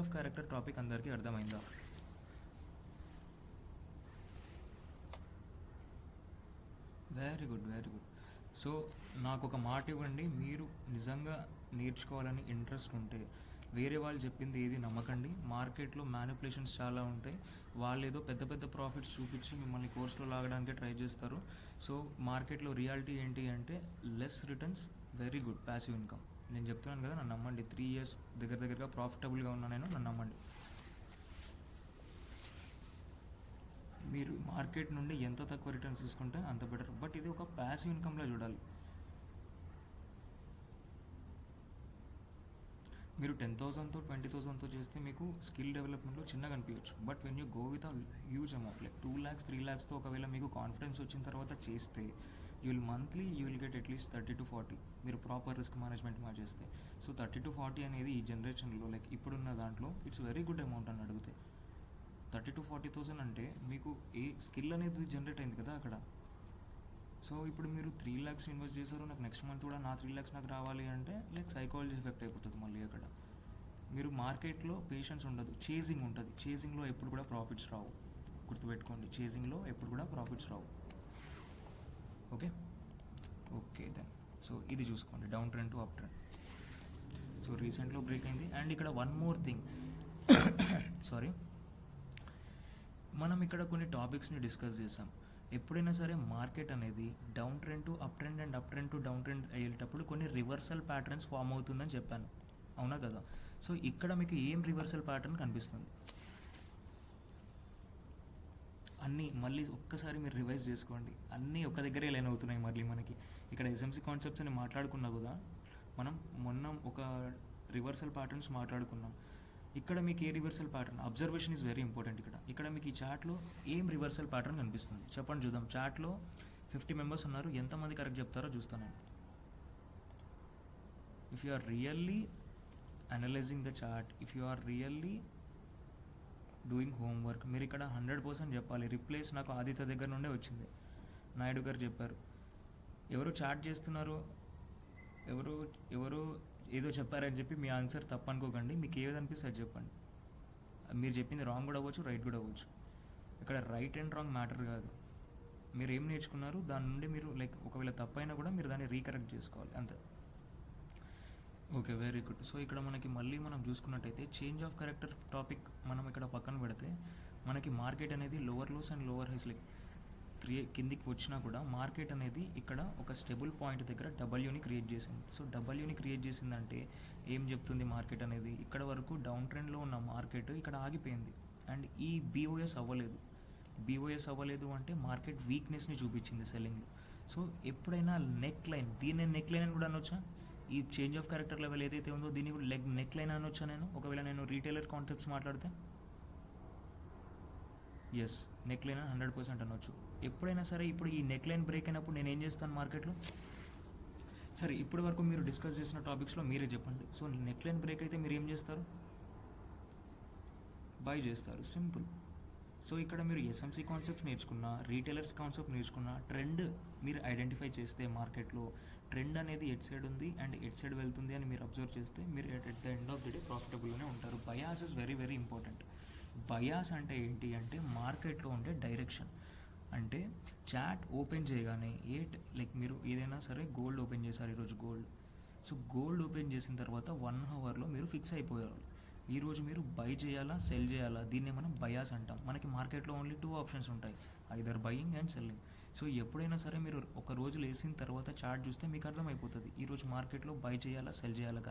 of character topic అందరికీ అర్థమైందా? Very good. సో నాకు ఒక మాట ఇవ్వండి, మీరు నిజంగా నేర్చుకోవాలని ఇంట్రెస్ట్ ఉంటే వేరే వాళ్ళు చెప్పింది ఏది నమ్మకండి. మార్కెట్లో మ్యానిపులేషన్స్ చాలా ఉంటాయి. వాళ్ళు ఏదో పెద్ద ప్రాఫిట్స్ చూపించి మిమ్మల్ని కోర్సులో లాగడానికి ట్రై చేస్తారు. సో మార్కెట్లో రియాలిటీ ఏంటి అంటే less returns, very good passive income. నేను చెప్తున్నాను కదా, నన్ను నమ్మండి. 3 years దగ్గరగా ప్రాఫిటబుల్గా ఉన్నా నేను, నన్ను నమ్మండి. మీరు మార్కెట్ నుండి ఎంత తక్కువ రిటర్న్స్ తీసుకుంటే అంత బెటర్. బట్ ఇది ఒక ప్యాసివ్ ఇన్కమ్లో చూడాలి. మీరు 10,000తో 20,000తో చేస్తే మీకు స్కిల్ డెవలప్మెంట్లో చిన్నగా అనిపించచ్చు. But when you go with a huge amount 2 lakhs 3 lakhsతో ఒకవేళ మీకు కాన్ఫిడెన్స్ వచ్చిన తర్వాత చేస్తే you will get at least 30 to 40 మీరు ప్రాపర్ రిస్క్ మేనేజ్మెంట్ చేస్తే. సో 30 to 40 అనేది ఈ జనరేషన్లో లైక్ ఇప్పుడున్న దాంట్లో ఇట్స్ వెరీ గుడ్ అమౌంట్ అని అడిగితే. 30,000 to 40,000 అంటే మీకు ఏ స్కిల్ అనేది జనరేట్ అయింది కదా అక్కడ. సో ఇప్పుడు మీరు 3 lakhs ఇన్వెస్ట్ చేశారు, నాకు నెక్స్ట్ మంత్ కూడా నా 3 lakhs నాకు రావాలి అంటే లైక్ సైకాలజీ ఎఫెక్ట్ అయిపోతుంది మళ్ళీ అక్కడ. మీరు మార్కెట్లో పేషెన్స్ ఉండదు, చేజింగ్ ఉంటుంది. చేజింగ్లో ఎప్పుడు కూడా ప్రాఫిట్స్ రావు, గుర్తుపెట్టుకోండి. చేజింగ్లో ఎప్పుడు కూడా ప్రాఫిట్స్ రావు. ఓకే దెన్ సో ఇది చూసుకోండి, down trend to up trend. So రీసెంట్లో బ్రేక్ అయింది. అండ్ ఇక్కడ వన్ మోర్ థింగ్ సారీ, మనం ఇక్కడ కొన్ని టాపిక్స్ని డిస్కస్ చేసాం. ఎప్పుడైనా సరే మార్కెట్ అనేది down trend to up trend and up trend to down trend అయ్యేటప్పుడు కొన్ని రివర్సల్ ప్యాటర్న్స్ ఫామ్ అవుతుందని చెప్పాను, అవునా కదా. సో ఇక్కడ మీకు ఏం రివర్సల్ ప్యాటర్న్ కనిపిస్తుంది అన్నీ మళ్ళీ ఒక్కసారి మీరు రివైజ్ చేసుకోండి. అన్నీ ఒక దగ్గరే లైన్ అవుతున్నాయి మళ్ళీ మనకి. ఇక్కడ ఎస్ఎంసీ కాన్సెప్ట్స్ అని మాట్లాడుకున్నా కూడా మనం మొన్న ఒక రివర్సల్ ప్యాటర్న్స్ మాట్లాడుకున్నాం. ఇక్కడ మీకు ఏ reversal pattern, observation is very important. ఇక్కడ మీకు ఈ చార్ట్లో ఏం రివర్సల్ ప్యాటర్న్ కనిపిస్తుంది చెప్పండి చూద్దాం. చార్ట్లో 50 members ఉన్నారు, ఎంతమంది కరెక్ట్ చెప్తారో చూస్తాను నేను. If you are really analysing the chart, if you are really doing homework, మీరు ఇక్కడ 100% చెప్పాలి. రిప్లేస్ నాకు ఆదిత్య దగ్గర నుండే వచ్చింది, నాయుడు గారు చెప్పారు. ఎవరు చాట్ చేస్తున్నారు, ఎవరు ఏదో చెప్పారని చెప్పి మీ ఆన్సర్ తప్పు అనుకోకండి. మీకు ఏది అనిపిస్తే అది చెప్పండి. మీరు చెప్పింది రాంగ్ కూడా అవ్వచ్చు, రైట్ కూడా అవ్వచ్చు. ఇక్కడ రైట్ అండ్ రాంగ్ మ్యాటర్ కాదు. మీరు ఏం నేర్చుకున్నారు దాని నుండి మీరు లైక్ ఒకవేళ తప్పైనా కూడా మీరు దాన్ని రీకరెక్ట్ చేసుకోవాలి అంతే. Okay, very good. సో ఇక్కడ మనకి మళ్ళీ మనం చూసుకున్నట్టయితే చేంజ్ ఆఫ్ క్యారెక్టర్ టాపిక్ మనం ఇక్కడ పక్కన పెడితే మనకి మార్కెట్ అనేది lower lows and lower highs like కిందికి వచ్చినా కూడా మార్కెట్ అనేది ఇక్కడ ఒక స్టేబుల్ పాయింట్ దగ్గర డబ్ల్యూని క్రియేట్ చేసింది. సో డబ్ల్యూని క్రియేట్ చేసిందంటే ఏం చెప్తుంది మార్కెట్ అనేది, ఇక్కడ వరకు డౌన్ ట్రెండ్లో ఉన్న మార్కెట్ ఇక్కడ ఆగిపోయింది అండ్ ఈ బీఓఎస్ అవ్వలేదు అంటే మార్కెట్ వీక్నెస్ని చూపించింది సెల్లింగ్లో. సో ఎప్పుడైనా నెక్ లైన్, దీన్ని నెక్ లైన్ అని కూడా అనొచ్చా, ఈ చేంజ్ ఆఫ్ క్యారెక్టర్ లెవెల్ ఏదైతే ఉందో దీన్ని కూడా నెక్ లైన్ అనొచ్చా నేను, ఒకవేళ నేను రీటైలర్ కాన్సెప్ట్స్ మాట్లాడితే. ఎస్, నెక్ లైన్ 100% అనొచ్చు. ఎప్పుడైనా సరే ఇప్పుడు ఈ నెక్ లైన్ బ్రేక్ అయినప్పుడు నేను ఏం చేస్తాను మార్కెట్లో. సరే ఇప్పటి వరకు మీరు డిస్కస్ చేసిన టాపిక్స్లో మీరే చెప్పండి. సో నెక్ లైన్ బ్రేక్ అయితే మీరు ఏం చేస్తారు, బై చేస్తారు, సింపుల్. సో ఇక్కడ మీరు ఎస్ఎంసీ కాన్సెప్ట్స్ నేర్చుకున్న, రీటైలర్స్ కాన్సెప్ట్ నేర్చుకున్న, ట్రెండ్ మీరు ఐడెంటిఫై చేస్తే మార్కెట్లో ట్రెండ్ అనేది ఎట్ సైడ్ ఉంది అండ్ ఎట్ సైడ్ వెళ్తుంది అని మీరు అబ్జర్వ్ చేస్తే మీరు at the end of the day ప్రాఫిటబుల్గానే ఉంటారు. Bias is very very important. Bias అంటే ఏంటి అంటే మార్కెట్లో ఉండే డైరెక్షన్. అంటే చాట్ ఓపెన్ చేయగానే లైక్ మీరు ఏదైనా సరే గోల్డ్ ఓపెన్ చేశారు ఈరోజు గోల్డ్. సో గోల్డ్ ఓపెన్ చేసిన తర్వాత 1 hourలో మీరు ఫిక్స్ అయిపోయారు, ఈరోజు మీరు బై చేయాలా సెల్ చేయాలా. దీన్నే మనం బయాస్ అంటాం. మనకి మార్కెట్లో ఓన్లీ 2 options ఉంటాయి, either buying and selling. So ఎప్పుడైనా సరే మీరు ఒక రోజు లేసిన తర్వాత చార్ట్ చూస్తే మీకు అర్థమైపోతుంది ఈరోజు మార్కెట్లో బై చేయాలా సెల్ చేయాలా.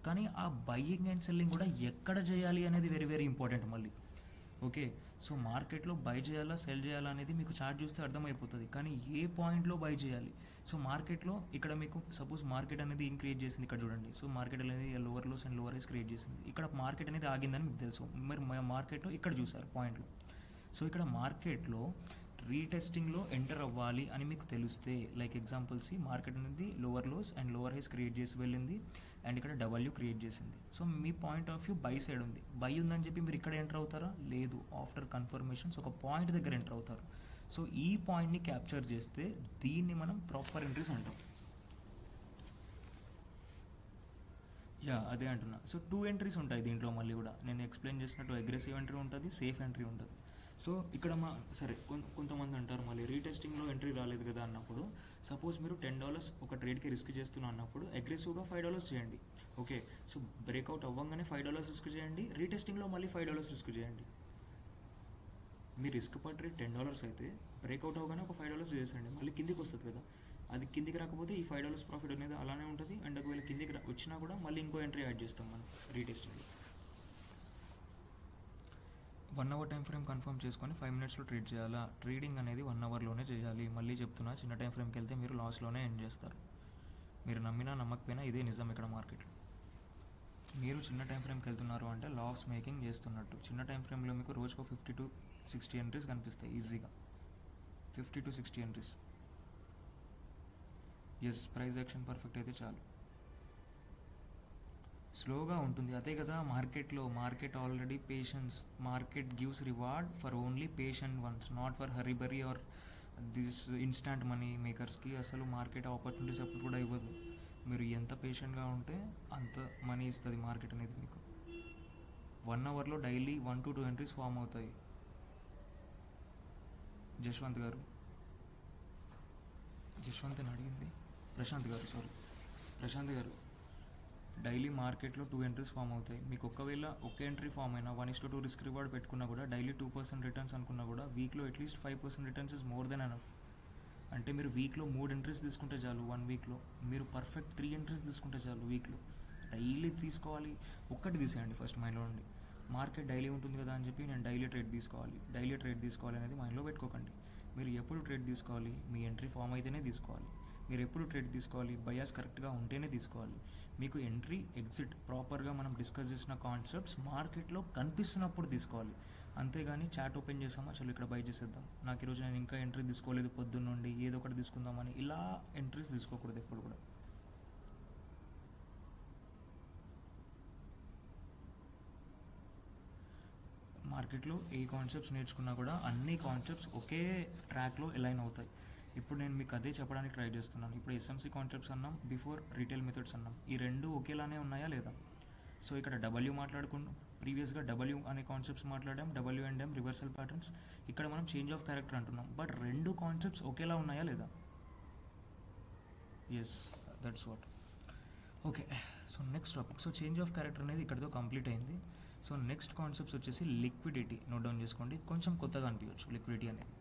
కానీ ఆ బయింగ్ అండ్ సెల్లింగ్ కూడా ఎక్కడ చేయాలి అనేది వెరీ వెరీ ఇంపార్టెంట్ మళ్ళీ. ఓకే, సో మార్కెట్లో బై చేయాలా సెల్ చేయాలా అనేది మీకు చార్ట్ చూస్తే అర్థమైపోతుంది, కానీ ఏ పాయింట్లో బై చేయాలి. సో మార్కెట్లో ఇక్కడ మీకు సపోజ్ మార్కెట్ అనేది క్రియేట్ చేసింది, ఇక్కడ చూడండి. సో మార్కెట్ అనేది lower lows and lower highs create చేసింది. ఇక్కడ మార్కెట్ అనేది ఆగిందని మీకు తెలుసు, మరి మార్కెట్లో ఇక్కడ చూసారు పాయింట్లు. సో ఇక్కడ మార్కెట్లో రీటెస్టింగ్లో ఎంటర్ అవ్వాలి అని మీకు తెలిస్తే లైక్ ఎగ్జాంపుల్స్, మార్కెట్ అనేది lower lows and lower highs create చేసి వెళ్ళింది అండ్ ఇక్కడ డబ్ల్యూ క్రియేట్ చేసింది. సో మీ point of view buy side ఉంది, బై ఉందని చెప్పి మీరు ఇక్కడ ఎంటర్ అవుతారా, లేదు, ఆఫ్టర్ కన్ఫర్మేషన్స్ ఒక పాయింట్ దగ్గర ఎంటర్ అవుతారు. సో ఈ పాయింట్ని క్యాప్చర్ చేస్తే దీన్ని మనం ప్రాపర్ ఎంట్రీస్ అంటాం. అదే అంటున్నా. సో 2 entries ఉంటాయి దీంట్లో మళ్ళీ కూడా నేను ఎక్స్ప్లెయిన్ చేసినట్టు అగ్రెసివ్ ఎంట్రీ ఉంటుంది, సేఫ్ ఎంట్రీ ఉంటుంది. సో ఇక్కడ సరే కొంతమంది అంటారు మళ్ళీ రీటెస్టింగ్లో ఎంట్రీ రాలేదు కదా అన్నప్పుడు, సపోజ్ మీరు $10 ఒక ట్రేడ్కి రిస్క్ చేస్తున్నా అన్నప్పుడు అగ్రెసివ్గా $5 చేయండి. ఓకే, సో బ్రేక్అవుట్ అవ్వగానే $5 రిస్క్ చేయండి, రీటెస్టింగ్లో మళ్ళీ $5 రిస్క్ చేయండి. మీ రిస్క్ పర్ ట్రేడ్ $10 అయితే బ్రేక్అవుట్ అవ్వగానే ఒక $5 చేసేయండి, మళ్ళీ కిందికి వస్తుంది కదా. అది కిందికి రాకపోతే ఈ $5 ప్రాఫిట్ అనేది అలానే ఉంటుంది. అండ్ ఒకవేళ కిందికి వచ్చినా కూడా మళ్ళీ ఇంకో ఎంట్రీ యాడ్ చేస్తాం మనం రీటెస్టింగ్లో. 1 hour టైం ఫ్రేమ్ కన్ఫర్మ్ చేసుకొని 5 minutesలో ట్రేడ్ చేయాలా. ట్రేడింగ్ అనేది 1 hourలోనే చేయాలి. మళ్ళీ చెప్తున్నా, చిన్న టైం ఫ్రేమ్కి వెళ్తే మీరు లాస్లోనే ఎండ్ చేస్తారు. మీరు నమ్మినా నమ్మకపోయినా ఇదే నిజం ఇక్కడ మార్కెట్లో. మీరు చిన్న టైం ఫ్రేమ్కి వెళ్తున్నారు అంటే లాస్ మేకింగ్ చేస్తున్నట్టు. చిన్న టైం ఫ్రేమ్లో మీకు రోజుకు 50 to 60 entries కనిపిస్తాయి ఈజీగా, 50 to 60 entries. Yes, price action perfect అయితే చాలు. స్లోగా ఉంటుంది, అదే కదా మార్కెట్లో. Market already patience, market gives reward for only patient ones, not for hurry burry or this instant money మేకర్స్కి అసలు మార్కెట్ ఆపర్చునిటీస్ అప్పుడు కూడా ఇవ్వదు. మీరు ఎంత పేషెంట్గా ఉంటే అంత మనీ ఇస్తుంది మార్కెట్ అనేది మీకు. 1 అవర్లో డైలీ 1 to 2 ఎంట్రీస్ ఫామ్ అవుతాయి. జశ్వంత్ గారు, జశ్వంత్ అని అడిగింది ప్రశాంత్ గారు, సారీ ప్రశాంత్ గారు, డైలీ మార్కెట్లో 2 ఎంట్రీస్ ఫామ్ అవుతాయి. మీకు ఒకవేళ ఒక ఎంట్రీ ఫామ్ అయినా 1:2 రిస్క్ రివార్డ్ పెట్టుకున్నా కూడా, డైలీ 2% రిటర్న్స్ అనుకున్నా కూడా, వీక్లో at least 5% returns is more than enough. అంటే మీరు వీక్లో 3 ఎంట్రీస్ తీసుకుంటే చాలు, 1 వీక్లో మీరు పర్ఫెక్ట్ 3 ఎంట్రీస్ తీసుకుంటే చాలు వీక్లో. డైలీ తీసుకోవాలి, ఒక్కటి తీసేయండి ఫస్ట్ మైండ్లో నుండి. మార్కెట్ డైలీ ఉంటుంది కదా అని చెప్పి నేను డైలీ ట్రేడ్ తీసుకోవాలి అనేది మైండ్లో పెట్టుకోకండి. మీరు ఎప్పుడు ట్రేడ్ తీసుకోవాలి, మీ ఎంట్రీ ఫామ్ అయితేనే తీసుకోవాలి. మీరు ఎప్పుడు ట్రేడ్ తీసుకోవాలి, బయాస్ కరెక్ట్గా ఉంటేనే తీసుకోవాలి. మీకు ఎంట్రీ ఎగ్జిట్ ప్రాపర్గా మనం డిస్కస్ చేసిన కాన్సెప్ట్స్ మార్కెట్లో కనిపిస్తున్నప్పుడు తీసుకోవాలి. అంతేగాని చాట్ ఓపెన్ చేసామా చలో ఇక్కడ బై చేసేద్దాం, నాకు ఈరోజు నేను ఇంకా ఎంట్రీ తీసుకోలేదు పొద్దున్న నుండి, ఏదో ఒకటి తీసుకుందామని ఇలా ఎంట్రీస్ తీసుకోకూడదు ఎప్పుడు కూడా. మార్కెట్లో ఏ కాన్సెప్ట్స్ నేర్చుకున్నా కూడా అన్ని కాన్సెప్ట్స్ ఒకే ట్రాక్లో అలైన్ అవుతాయి. ఇప్పుడు నేను మీకు అదే చెప్పడానికి ట్రై చేస్తున్నాను. ఇప్పుడు ఎస్ఎంసీ కాన్సెప్ట్స్ అన్నాం, బిఫోర్ రీటైల్ మెథడ్స్ అన్నాం. ఈ రెండు ఒకేలానే ఉన్నాయా లేదా? సో ఇక్కడ డబ్ల్యూ మాట్లాడుకున్నాం, ప్రీవియస్గా డబ్ల్యూ అనే కాన్సెప్ట్స్ మాట్లాడాం, W and M reversal patterns. ఇక్కడ మనం చేంజ్ ఆఫ్ క్యారెక్టర్ అంటున్నాం, బట్ రెండు కాన్సెప్ట్స్ ఒకేలా ఉన్నాయా లేదా? Yes, that's what. Okay, so next topic. So change of character అనేది ఇక్కడితో కంప్లీట్ అయింది. సో నెక్స్ట్ కాన్సెప్ట్స్ వచ్చేసి లిక్విడిటీ. నోట్ డౌన్ చేసుకోండి, కొంచెం కొత్తగా అనిపించవచ్చు లిక్విడిటీ అనేది.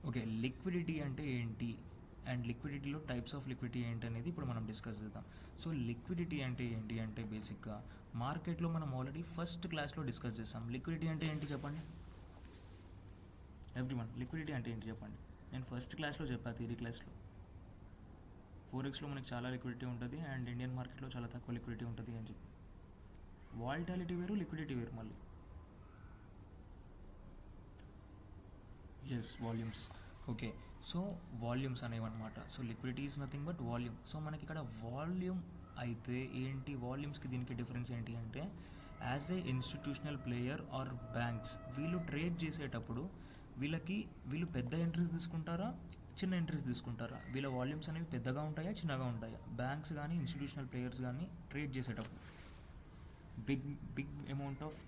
ఓకే, లిక్విడిటీ అంటే ఏంటి అండ్ లిక్విడిటీలో టైప్స్ ఆఫ్ లిక్విడిటీ ఏంటి అనేది ఇప్పుడు మనం డిస్కస్ చేద్దాం. సో లిక్విడిటీ అంటే ఏంటి అంటే బేసిక్గా మార్కెట్లో మనం ఆల్రెడీ ఫస్ట్ క్లాస్లో డిస్కస్ చేస్తాం. లిక్విడిటీ అంటే ఏంటి చెప్పండి ఎవ్రీవన్, లిక్విడిటీ అంటే ఏంటి చెప్పండి. నేను ఫస్ట్ క్లాస్లో చెప్పాను, థియరీ క్లాస్లో. ఫోరెక్స్లో మనకి చాలా లిక్విడిటీ ఉంటుంది అండ్ ఇండియన్ మార్కెట్లో చాలా తక్కువ లిక్విడిటీ ఉంటుంది అని చెప్పి. వాల్టాలిటీ వేరు, లిక్విడిటీ వేరు మళ్ళీ. Yes, volumes. Okay, so volumes అనేవన్నమాట. So liquidity is nothing but volume. So మనకి ఇక్కడ వాల్యూమ్ అయితే ఏంటి, వాల్యూమ్స్కి దీనికి డిఫరెన్స్ ఏంటి అంటే, as a institutional player or banks వీళ్ళు ట్రేడ్ చేసేటప్పుడు వీళ్ళు పెద్ద ఎంట్రీస్ తీసుకుంటారా, చిన్న ఎంట్రీస్ తీసుకుంటారా, వీళ్ళ వాల్యూమ్స్ అనేవి పెద్దగా ఉంటాయా చిన్నగా ఉంటాయా? బ్యాంక్స్ కానీ ఇన్స్టిట్యూషనల్ ప్లేయర్స్ కానీ ట్రేడ్ చేసేటప్పుడు big amount of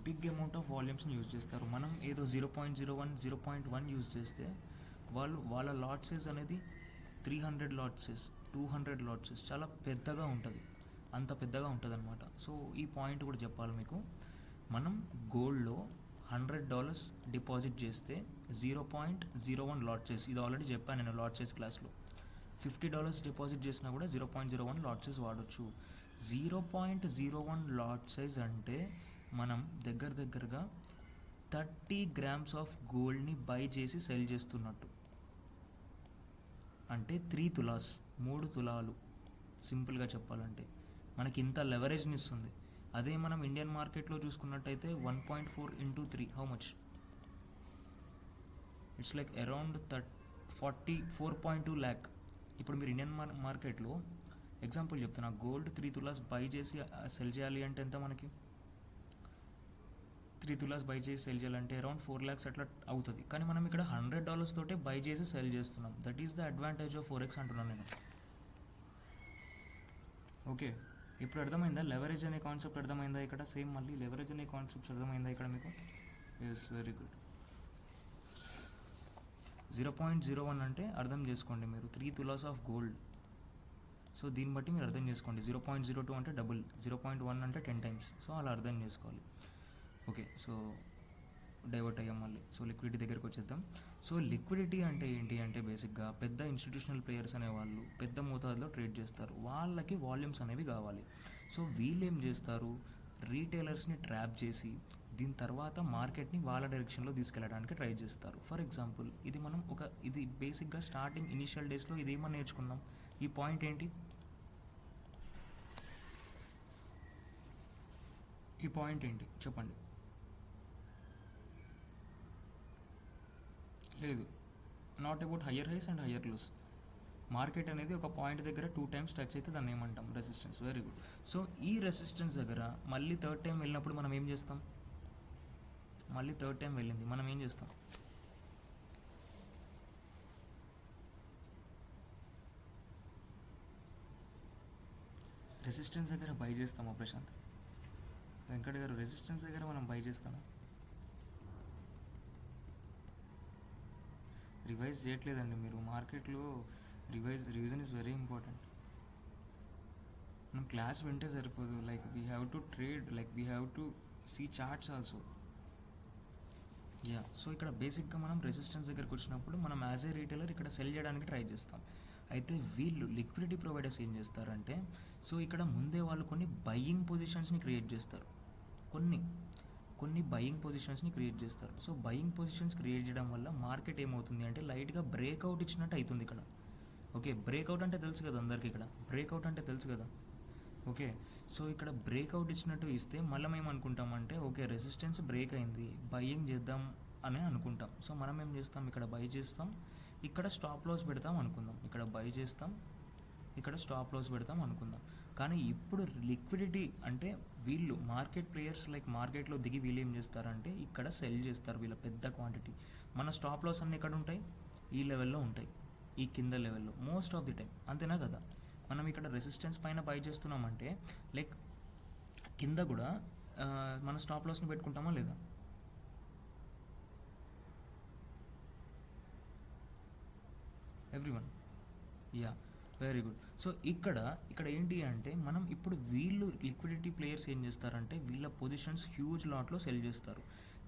big amount of వాల్యూమ్స్ని యూజ్ చేస్తారు. మనం ఏదో 0.01 0.1 యూజ్ చేస్తే వాళ్ళ లాట్ సైజ్ అనేది 300 లాట్ సైజ్, 200 లాట్ సైజ్, చాలా పెద్దగా ఉంటుంది, అంత పెద్దగా ఉంటుంది అనమాట. సో ఈ పాయింట్ కూడా చెప్పాలి మీకు. మనం గోల్డ్లో $100 డిపాజిట్ చేస్తే 0.01 లాట్ సైజ్, ఇది ఆల్రెడీ చెప్పాను నేను లాట్ సైజ్ క్లాస్లో. $50 డిపాజిట్ చేసినా కూడా 0.01 లాట్ సైజ్ వాడచ్చు. 0.01 లాట్ సైజ్ అంటే మనం దగ్గరగా 30 grams ఆఫ్ గోల్డ్ని బై చేసి సెల్ చేస్తున్నట్టు. అంటే 3 తులాస్, 3 తులాలు సింపుల్గా చెప్పాలంటే మనకి ఇంత లెవరేజ్ని ఇస్తుంది. అదే మనం ఇండియన్ మార్కెట్లో చూసుకున్నట్టయితే 1.4 into 3 how much? It's like around 4.2 lakh. ఇప్పుడు మీరు ఇండియన్ మార్కెట్లో ఎగ్జాంపుల్ చెప్తున్నా, గోల్డ్ 3 తులాస్ బై చేసి సెల్ చేయాలి అంటే ఎంత మనకి? 3 తులాస్ బై చేసి సెల్ చేయాలంటే అరౌండ్ 4 lakhs అట్లా అవుతుంది. కానీ మనం ఇక్కడ $100 తోటే బై చేసి సెల్ చేస్తున్నాం. That is the advantage of forex అంటున్నాను నేను. ఓకే, ఇప్పుడు అర్థమైందా? లెవరేజ్ అనే కాన్సెప్ట్ అర్థమైందా ఇక్కడ? సేమ్ మళ్ళీ లెవరేజ్ అనే కాన్సెప్ట్స్ అర్థమైందా ఇక్కడ మీకు? Yes, very good. 0.01 అంటే అర్థం చేసుకోండి మీరు, 3 తులాస్ ఆఫ్ గోల్డ్. సో దీన్ని బట్టి మీరు అర్థం చేసుకోండి. 0.02 అంటే డబుల్, 0.1 అంటే 10 times. సో అలా అర్థం చేసుకోవాలి. ఓకే, సో డైవర్ట్ అయ్యాం మళ్ళీ. సో లిక్విడిటీ దగ్గరికి వచ్చేద్దాం. సో లిక్విడిటీ అంటే ఏంటి అంటే బేసిక్గా పెద్ద ఇన్స్టిట్యూషనల్ ప్లేయర్స్ అనేవాళ్ళు పెద్ద మోతాదులో ట్రేడ్ చేస్తారు, వాళ్ళకి వాల్యూమ్స్ అనేవి కావాలి. సో వీళ్ళు ఏం చేస్తారు, రీటైలర్స్ని ట్రాప్ చేసి దీని తర్వాత మార్కెట్ని వాళ్ళ డైరెక్షన్లో తీసుకెళ్ళడానికి ట్రై చేస్తారు. ఫర్ ఎగ్జాంపుల్ ఇది బేసిక్గా స్టార్టింగ్ ఇనిషియల్ డేస్లో ఇది ఏమని నేర్చుకున్నాం, ఈ పాయింట్ ఏంటి, ఈ పాయింట్ ఏంటి చెప్పండి? లేదు, not about higher highs and higher lows. Market అనేది ఒక పాయింట్ దగ్గర 2 టైమ్స్ టచ్ అయితే దాన్ని ఏమంటాం, రెసిస్టెన్స్. Very good. సో ఈ రెసిస్టెన్స్ దగ్గర మళ్ళీ థర్డ్ టైం వెళ్ళినప్పుడు మనం ఏం చేస్తాం, మళ్ళీ థర్డ్ టైం వెళ్ళింది మనం ఏం చేస్తాం, రెసిస్టెన్స్ దగ్గర బై చేస్తామా ప్రశాంత్? వెంకట్ గారు, రెసిస్టెన్స్ దగ్గర మనం బై చేస్తామా? రివైజ్ చేయట్లేదండి మీరు మార్కెట్లో. Revision is very important. మనం క్లాస్ వింటే సరిపోదు, like we have to trade, like we have to see charts also. Yeah, so ఇక్కడ బేసిక్గా మనం రెసిస్టెన్స్ దగ్గరకు వచ్చినప్పుడు మనం యాజ్ ఏ రీటైలర్ ఇక్కడ సెల్ చేయడానికి ట్రై చేస్తాం. అయితే వీళ్ళు లిక్విడిటీ ప్రొవైడర్స్ ఏం చేస్తారంటే, సో ఇక్కడ ముందే వాళ్ళు కొన్ని బయ్యింగ్ పొజిషన్స్ని క్రియేట్ చేస్తారు, కొన్ని బయింగ్ పొజిషన్స్ని క్రియేట్ చేస్తారు. సో బయింగ్ పొజిషన్స్ క్రియేట్ చేయడం వల్ల మార్కెట్ ఏమవుతుంది అంటే లైట్గా బ్రేక్అవుట్ ఇచ్చినట్టు అవుతుంది ఇక్కడ. ఓకే, బ్రేక్అవుట్ అంటే తెలుసు కదా అందరికి, ఇక్కడ బ్రేక్అవుట్ అంటే తెలుసు కదా. ఓకే, సో ఇక్కడ బ్రేక్అవుట్ ఇచ్చినట్టు ఇస్తే మళ్ళీ మేము అనుకుంటామంటే ఓకే రెసిస్టెన్స్ బ్రేక్ అయింది, బయింగ్ చేద్దాం అని అనుకుంటాం. సో మనం ఏం చేస్తాం, ఇక్కడ బై చేస్తాం, ఇక్కడ స్టాప్ లాస్ పెడతాం అనుకుందాం, ఇక్కడ బై చేస్తాం, ఇక్కడ స్టాప్ లాస్ పెడతాం అనుకుందాం. కానీ ఇప్పుడు లిక్విడిటీ అంటే వీళ్ళు మార్కెట్ ప్లేయర్స్ లైక్ మార్కెట్లో దిగి వీళ్ళు ఏం చేస్తారంటే ఇక్కడ సెల్ చేస్తారు వీళ్ళ పెద్ద క్వాంటిటీ. మన స్టాప్ లాస్ అన్నీ ఎక్కడ ఉంటాయి, ఈ లెవెల్లో ఉంటాయి, ఈ కింద లెవెల్లో మోస్ట్ ఆఫ్ ది టైం, అంతేనా కదా. మనం ఇక్కడ రెసిస్టెన్స్ పైన బై చేస్తున్నామంటే లైక్ కింద కూడా మన స్టాప్ లాస్ని పెట్టుకుంటామా లేదా? Everyone, yeah, very good. So ఇక్కడ ఏంటి అంటే మనం ఇప్పుడు వీళ్ళు లిక్విడిటీ ప్లేయర్స్ ఏం చేస్తారంటే వీళ్ళ పొజిషన్స్ హ్యూజ్ లాట్లో సెల్ చేస్తారు.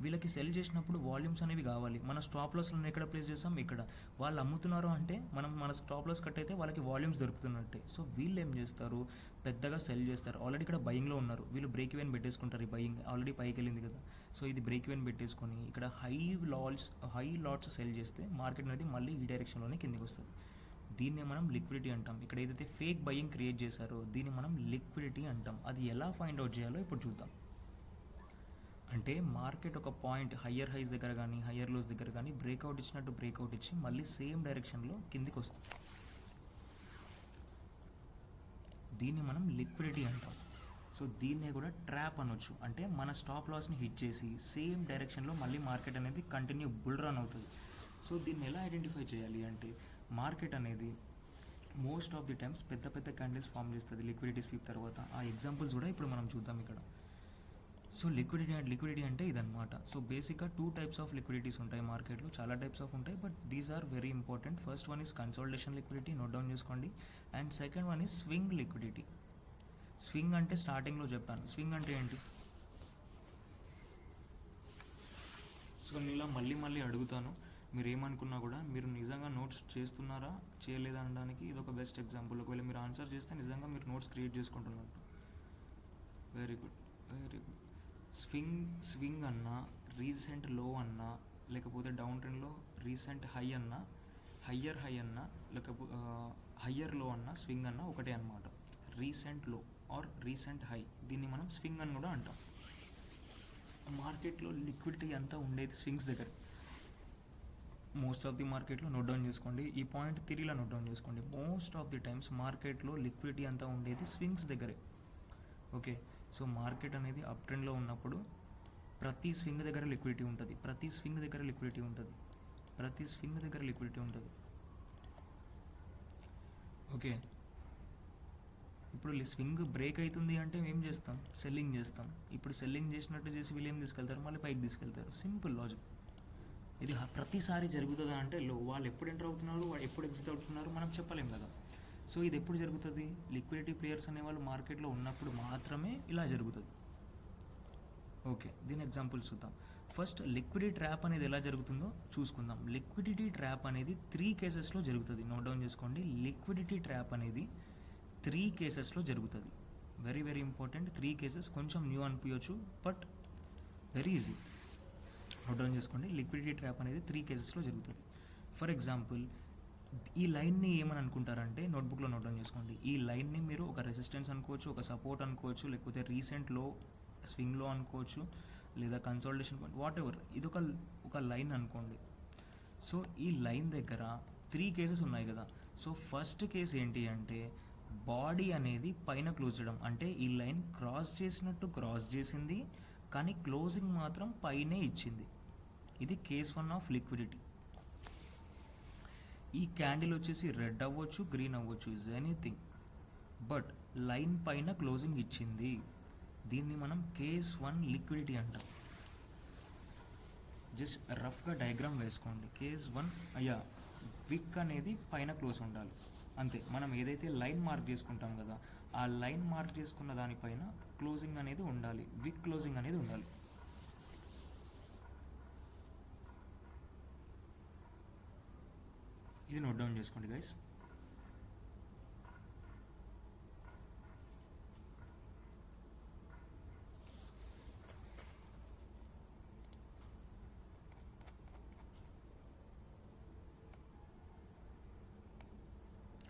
వీళ్ళకి సెల్ చేసినప్పుడు వాల్యూమ్స్ అనేవి కావాలి. మన స్టాప్ లాస్లను ఎక్కడ ప్లేస్ చేస్తాం, ఇక్కడ. వాళ్ళు అమ్ముతున్నారు అంటే మన స్టాప్ లాస్ కట్ అయితే వాళ్ళకి వాల్యూమ్స్ దొరుకుతున్నట్టే. సో వీళ్ళు ఏం చేస్తారు, పెద్దగా సెల్ చేస్తారు. ఆల్రెడీ ఇక్కడ బయింగ్లో ఉన్నారు వీళ్ళు, బ్రేక్ ఈవెన్ పెట్టేసుకుంటారు. ఈ బయింగ్ ఆల్రెడీ పైకి వెళ్ళింది కదా, సో ఇది బ్రేక్ ఈవెన్ పెట్టేసుకొని ఇక్కడ హై లాట్స్ సెల్ చేస్తే మార్కెట్ అనేది మళ్ళీ ఈ డైరెక్షన్లోనే కిందికి వస్తుంది. దీన్నే మనం లిక్విడిటీ అంటాం. ఇక్కడ ఏదైతే ఫేక్ బయింగ్ క్రియేట్ చేశారో దీన్ని మనం లిక్విడిటీ అంటాం. అది ఎలా ఫైండ్ అవుట్ చేయాలో ఇప్పుడు చూద్దాం. అంటే మార్కెట్ ఒక పాయింట్ హయ్యర్ హైస్ దగ్గర కానీ హయ్యర్ లోస్ దగ్గర కానీ బ్రేక్అవుట్ ఇచ్చినట్టు బ్రేక్అవుట్ ఇచ్చి మళ్ళీ సేమ్ డైరెక్షన్లో కిందికి వస్తుంది. దీన్ని మనం లిక్విడిటీ అంటాం. సో దీన్నే కూడా ట్రాప్ అనొచ్చు. అంటే మన స్టాప్ లాస్ని హిట్ చేసి సేమ్ డైరెక్షన్లో మళ్ళీ మార్కెట్ అనేది కంటిన్యూ బుల్ రన్ అవుతుంది. సో దీన్ని ఎలా ఐడెంటిఫై చేయాలి అంటే మార్కెట్ అనేది మోస్ట్ ఆఫ్ ది టైమ్స్ పెద్ద పెద్ద క్యాండిల్స్ ఫామ్ చేస్తుంది లిక్విడిటీ స్వీప్ తర్వాత. ఆ ఎగ్జాంపుల్స్ కూడా ఇప్పుడు మనం చూద్దాం ఇక్కడ. సో లిక్విడిటీ అంటే ఇదన్నమాట. సో బేసిక్గా 2 టైప్స్ ఆఫ్ లిక్విడిటీస్ ఉంటాయి మార్కెట్లో, చాలా టైప్స్ ఆఫ్ ఉంటాయి, but these are very important. First one is consolidation liquidity, note down చేసుకోండి. And second one is swing liquidity. Swing అంటే స్టార్టింగ్లో చెప్పాను. స్వింగ్ అంటే ఏంటి? సో నేను ఇలా మళ్ళీ అడుగుతాను, మీరు ఏమనుకున్నా కూడా మీరు నిజంగా నోట్స్ చేస్తున్నారా చేయలేదా అనడానికి ఇది ఒక బెస్ట్ ఎగ్జాంపుల్. ఒకవేళ మీరు ఆన్సర్ చేస్తే నిజంగా మీరు నోట్స్ క్రియేట్ చేసుకుంటున్నట్టు. Very good. స్వింగ్ అన్నా, రీసెంట్ లో అన్నా, లేకపోతే డౌన్ ట్రెండ్లో రీసెంట్ హై అన్నా, హయ్యర్ హై అన్నా, లేకపోతే హయ్యర్ లో అన్నా, స్వింగ్ అన్నా ఒకటే అనమాట. రీసెంట్ లో ఆర్ రీసెంట్ హై, దీన్ని మనం స్వింగ్ అని కూడా అంటాం. మార్కెట్లో లిక్విడిటీ అంతా ఉండేది స్వింగ్స్ దగ్గర. మోస్ట్ ఆఫ్ ది మార్కెట్లో నోట్ డౌన్ చేసుకోండి, ఈ పాయింట్ తిరిగిలా నోట్ డౌన్ చేసుకోండి. మోస్ట్ ఆఫ్ ది టైమ్స్ మార్కెట్లో లిక్విడిటీ అంతా ఉండేది స్వింగ్స్ దగ్గరే. ఓకే, సో మార్కెట్ అనేది అప్ ట్రెండ్లో ఉన్నప్పుడు ప్రతి స్వింగ్ దగ్గర లిక్విడిటీ ఉంటుంది, ప్రతి స్వింగ్ దగ్గర లిక్విడిటీ ఉంటుంది, ప్రతి స్వింగ్ దగ్గర లిక్విడిటీ ఉంటుంది. ఓకే, ఇప్పుడు స్వింగ్ బ్రేక్ అవుతుంది అంటే ఏం చేస్తాం, సెల్లింగ్ చేస్తాం. ఇప్పుడు సెల్లింగ్ చేసినట్టు చేసి వీళ్ళు ఏం తీసుకెళ్తారు, మళ్ళీ పైకి తీసుకెళ్తారు. Simple logic. ఇది ప్రతిసారి జరుగుతుందా అంటే వాళ్ళు ఎప్పుడు ఎంటర్ అవుతున్నారు, ఎప్పుడు ఎగ్జిట్ అవుతున్నారు మనం చెప్పలేం కదా. సో ఇది ఎప్పుడు జరుగుతుంది, లిక్విడిటీ ప్లేయర్స్ అనేవాళ్ళు మార్కెట్లో ఉన్నప్పుడు మాత్రమే ఇలా జరుగుతుంది. ఓకే, దీని ఎగ్జాంపుల్స్ చూద్దాం. ఫస్ట్ లిక్విడిటీ ట్రాప్ అనేది ఎలా జరుగుతుందో చూసుకుందాం. లిక్విడిటీ ట్రాప్ అనేది 3 కేసెస్లో జరుగుతుంది. నోట్ డౌన్ చేసుకోండి, లిక్విడిటీ ట్రాప్ అనేది 3 కేసెస్లో జరుగుతుంది. Very very important. 3 కేసెస్ కొంచెం న్యూ అనిపించవచ్చు, but very easy. Note down చేసుకోండి, లిక్విడిటీ ట్రాప్ అనేది 3 కేసెస్లో జరుగుతుంది. ఫర్ ఎగ్జాంపుల్, ఈ లైన్ని ఏమని అనుకుంటారంటే నోట్బుక్లో నోట్ డౌన్ చేసుకోండి. ఈ లైన్ని మీరు ఒక రెసిస్టెన్స్ అనుకోవచ్చు, ఒక సపోర్ట్ అనుకోవచ్చు, లేకపోతే రీసెంట్లో స్వింగ్లో అనుకోవచ్చు, లేదా కన్సాలిడేషన్ పాయింట్, వాట్ ఎవర్. ఇది ఒక లైన్ అనుకోండి. సో ఈ లైన్ దగ్గర 3 కేసెస్ ఉన్నాయి కదా. సో ఫస్ట్ కేసు ఏంటి అంటే బాడీ అనేది పైన క్లోజ్ చేయడం, అంటే ఈ లైన్ క్రాస్ చేసినట్టు క్రాస్ చేసింది కానీ క్లోజింగ్ మాత్రం పైనే ఇచ్చింది. ఇది కేస్ 1 ఆఫ్ లిక్విడిటీ. ఈ క్యాండిల్ వచ్చేసి రెడ్ అవ్వచ్చు, గ్రీన్ అవ్వచ్చు, ఇస్ ఎనీథింగ్, బట్ లైన్ పైన క్లోజింగ్ ఇచ్చింది. దీన్ని మనం కేస్ 1 లిక్విడిటీ అంటాం. జస్ట్ రఫ్గా డయాగ్రామ్ వేసుకోండి. కేస్ 1 అయ్యా విక్ అనేది పైన క్లోజ్ ఉండాలి అంతే. మనం ఏదైతే లైన్ మార్క్ చేసుకుంటాం కదా, ఆ లైన్ మార్క్ చేసుకున్న దానిపైన క్లోజింగ్ అనేది ఉండాలి, విక్ క్లోజింగ్ అనేది ఉండాలి. ఇది నోట్ డౌన్ చేసుకోండి guys.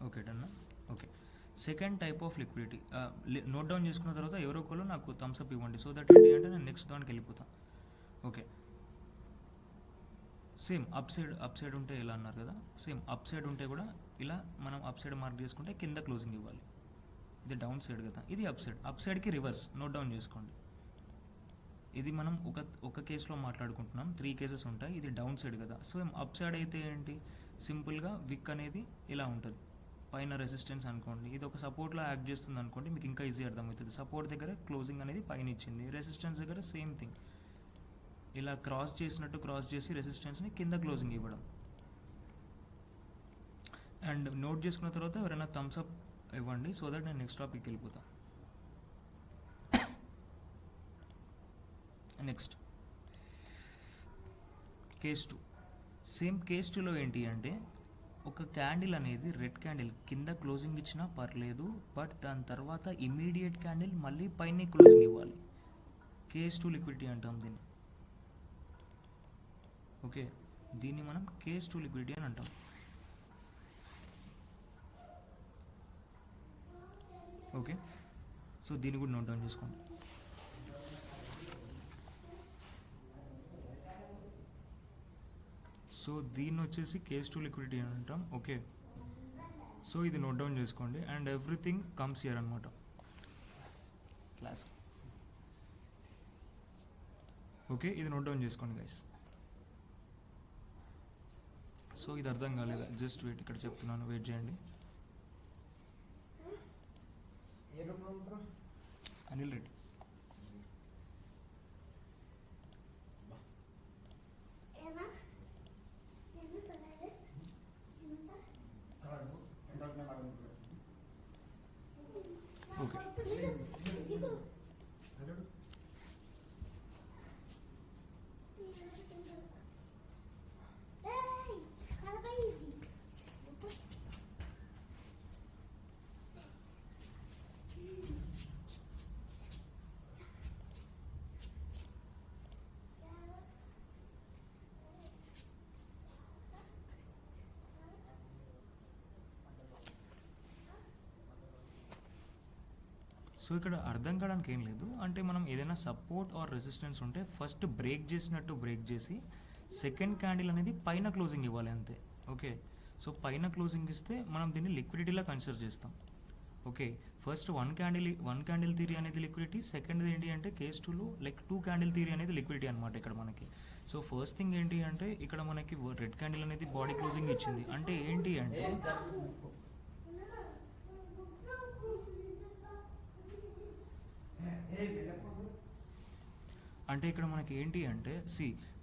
Okay done. Okay, second type of liquidity note down చేసుకున్న తర్వాత ఎవరో ఒకరు నాకు థమ్స్అప్ ఇవ్వండి, సో దట్ ఏంటి అంటే నేను నెక్స్ట్ దానికి వెళ్ళిపోతాను. ఓకే, సేమ్ అప్ సైడ్ ఉంటే ఎలా అన్నారు కదా, సేమ్ అప్ సైడ్ ఉంటే కూడా ఇలా మనం అప్ సైడ్ మార్క్ చేసుకుంటే కింద క్లోజింగ్ ఇవ్వాలి. ఇది డౌన్ సైడ్ కదా, ఇది అప్ సైడ్కి రివర్స్. నోట్ డౌన్ చేసుకోండి. ఇది మనం ఒక కేసులో మాట్లాడుకుంటున్నాం, 3 కేసెస్ ఉంటాయి. ఇది డౌన్ సైడ్ కదా, సో అప్ సైడ్ అయితే ఏంటి, సింపుల్గా విక్ అనేది ఇలా ఉంటుంది, పైన రెసిస్టెన్స్ అనుకోండి. ఇది ఒక సపోర్ట్లో యాక్ట్ చేస్తుంది అనుకోండి, మీకు ఇంకా ఈజీ అర్థమవుతుంది. సపోర్ట్ దగ్గర క్లోజింగ్ అనేది పైన ఇచ్చింది, రెసిస్టెన్స్ దగ్గర సేమ్ థింగ్, ఇలా క్రాస్ చేసినట్టు క్రాస్ చేసి రెసిస్టెన్స్ని కింద క్లోజింగ్ ఇవ్వడం. అండ్ నోట్ చేసుకున్న తర్వాత ఎవరైనా థమ్స్అప్ ఇవ్వండి, సో దట్ నేను నెక్స్ట్ టాపిక్కి వెళ్ళిపోతాను. Next case 2. సేమ్ కేస్ 2లో ఏంటి అంటే ఒక క్యాండిల్ అనేది రెడ్ క్యాండిల్ కింద క్లోజింగ్ ఇచ్చినా పర్లేదు, బట్ దాని తర్వాత ఇమీడియట్ క్యాండిల్ మళ్ళీ పైన క్లోజింగ్ ఇవ్వాలి. కేస్ 2 లిక్విడిటీ అంటాం దీన్ని. ఓకే, దీన్ని మనం కేస్ 2 లిక్విడిటీ అని అంటాం. ఓకే, సో దీన్ని కూడా నోట్ డౌన్ చేసుకోండి. సో దీన్ని వచ్చేసి కేస్ 2 లిక్విడిటీ అని అంటాం. ఓకే, సో ఇది నోట్ డౌన్ చేసుకోండి. అండ్ ఎవ్రీథింగ్ కమ్స్ హియర్ అనమాట క్లాస్. ఓకే, ఇది నోట్ డౌన్ చేసుకోండి గైస్. సో ఇది అర్థం కాలేదా, జస్ట్ వెయిట్, ఇక్కడ చెప్తున్నాను, వెయిట్ చేయండి. అనిల్ రెడ్డి. ఓకే, సో ఇక్కడ అర్థం కావడానికి ఏం లేదు, అంటే మనం ఏదైనా సపోర్ట్ ఆర్ రెసిస్టెన్స్ ఉంటే ఫస్ట్ బ్రేక్ చేసినట్టు బ్రేక్ చేసి సెకండ్ క్యాండిల్ అనేది పైన క్లోజింగ్ ఇవ్వాలి అంతే. ఓకే, సో పైన క్లోజింగ్ ఇస్తే మనం దీన్ని లిక్విడిటీలా కన్సిడర్ చేస్తాం. Okay, first one candle theory అనేది లిక్విడిటీ, సెకండ్ ఏంటి అంటే కేస్ 2లో లైక్ 2 క్యాండిల్ థియరీ అనేది లిక్విడిటీ అనమాట ఇక్కడ మనకి. సో ఫస్ట్ థింగ్ ఏంటి అంటే ఇక్కడ మనకి రెడ్ క్యాండిల్ అనేది బాడీ క్లోజింగ్ ఇచ్చింది, అంటే ఏంటి అంటే ఇక్కడ మనకి ఏంటి అంటే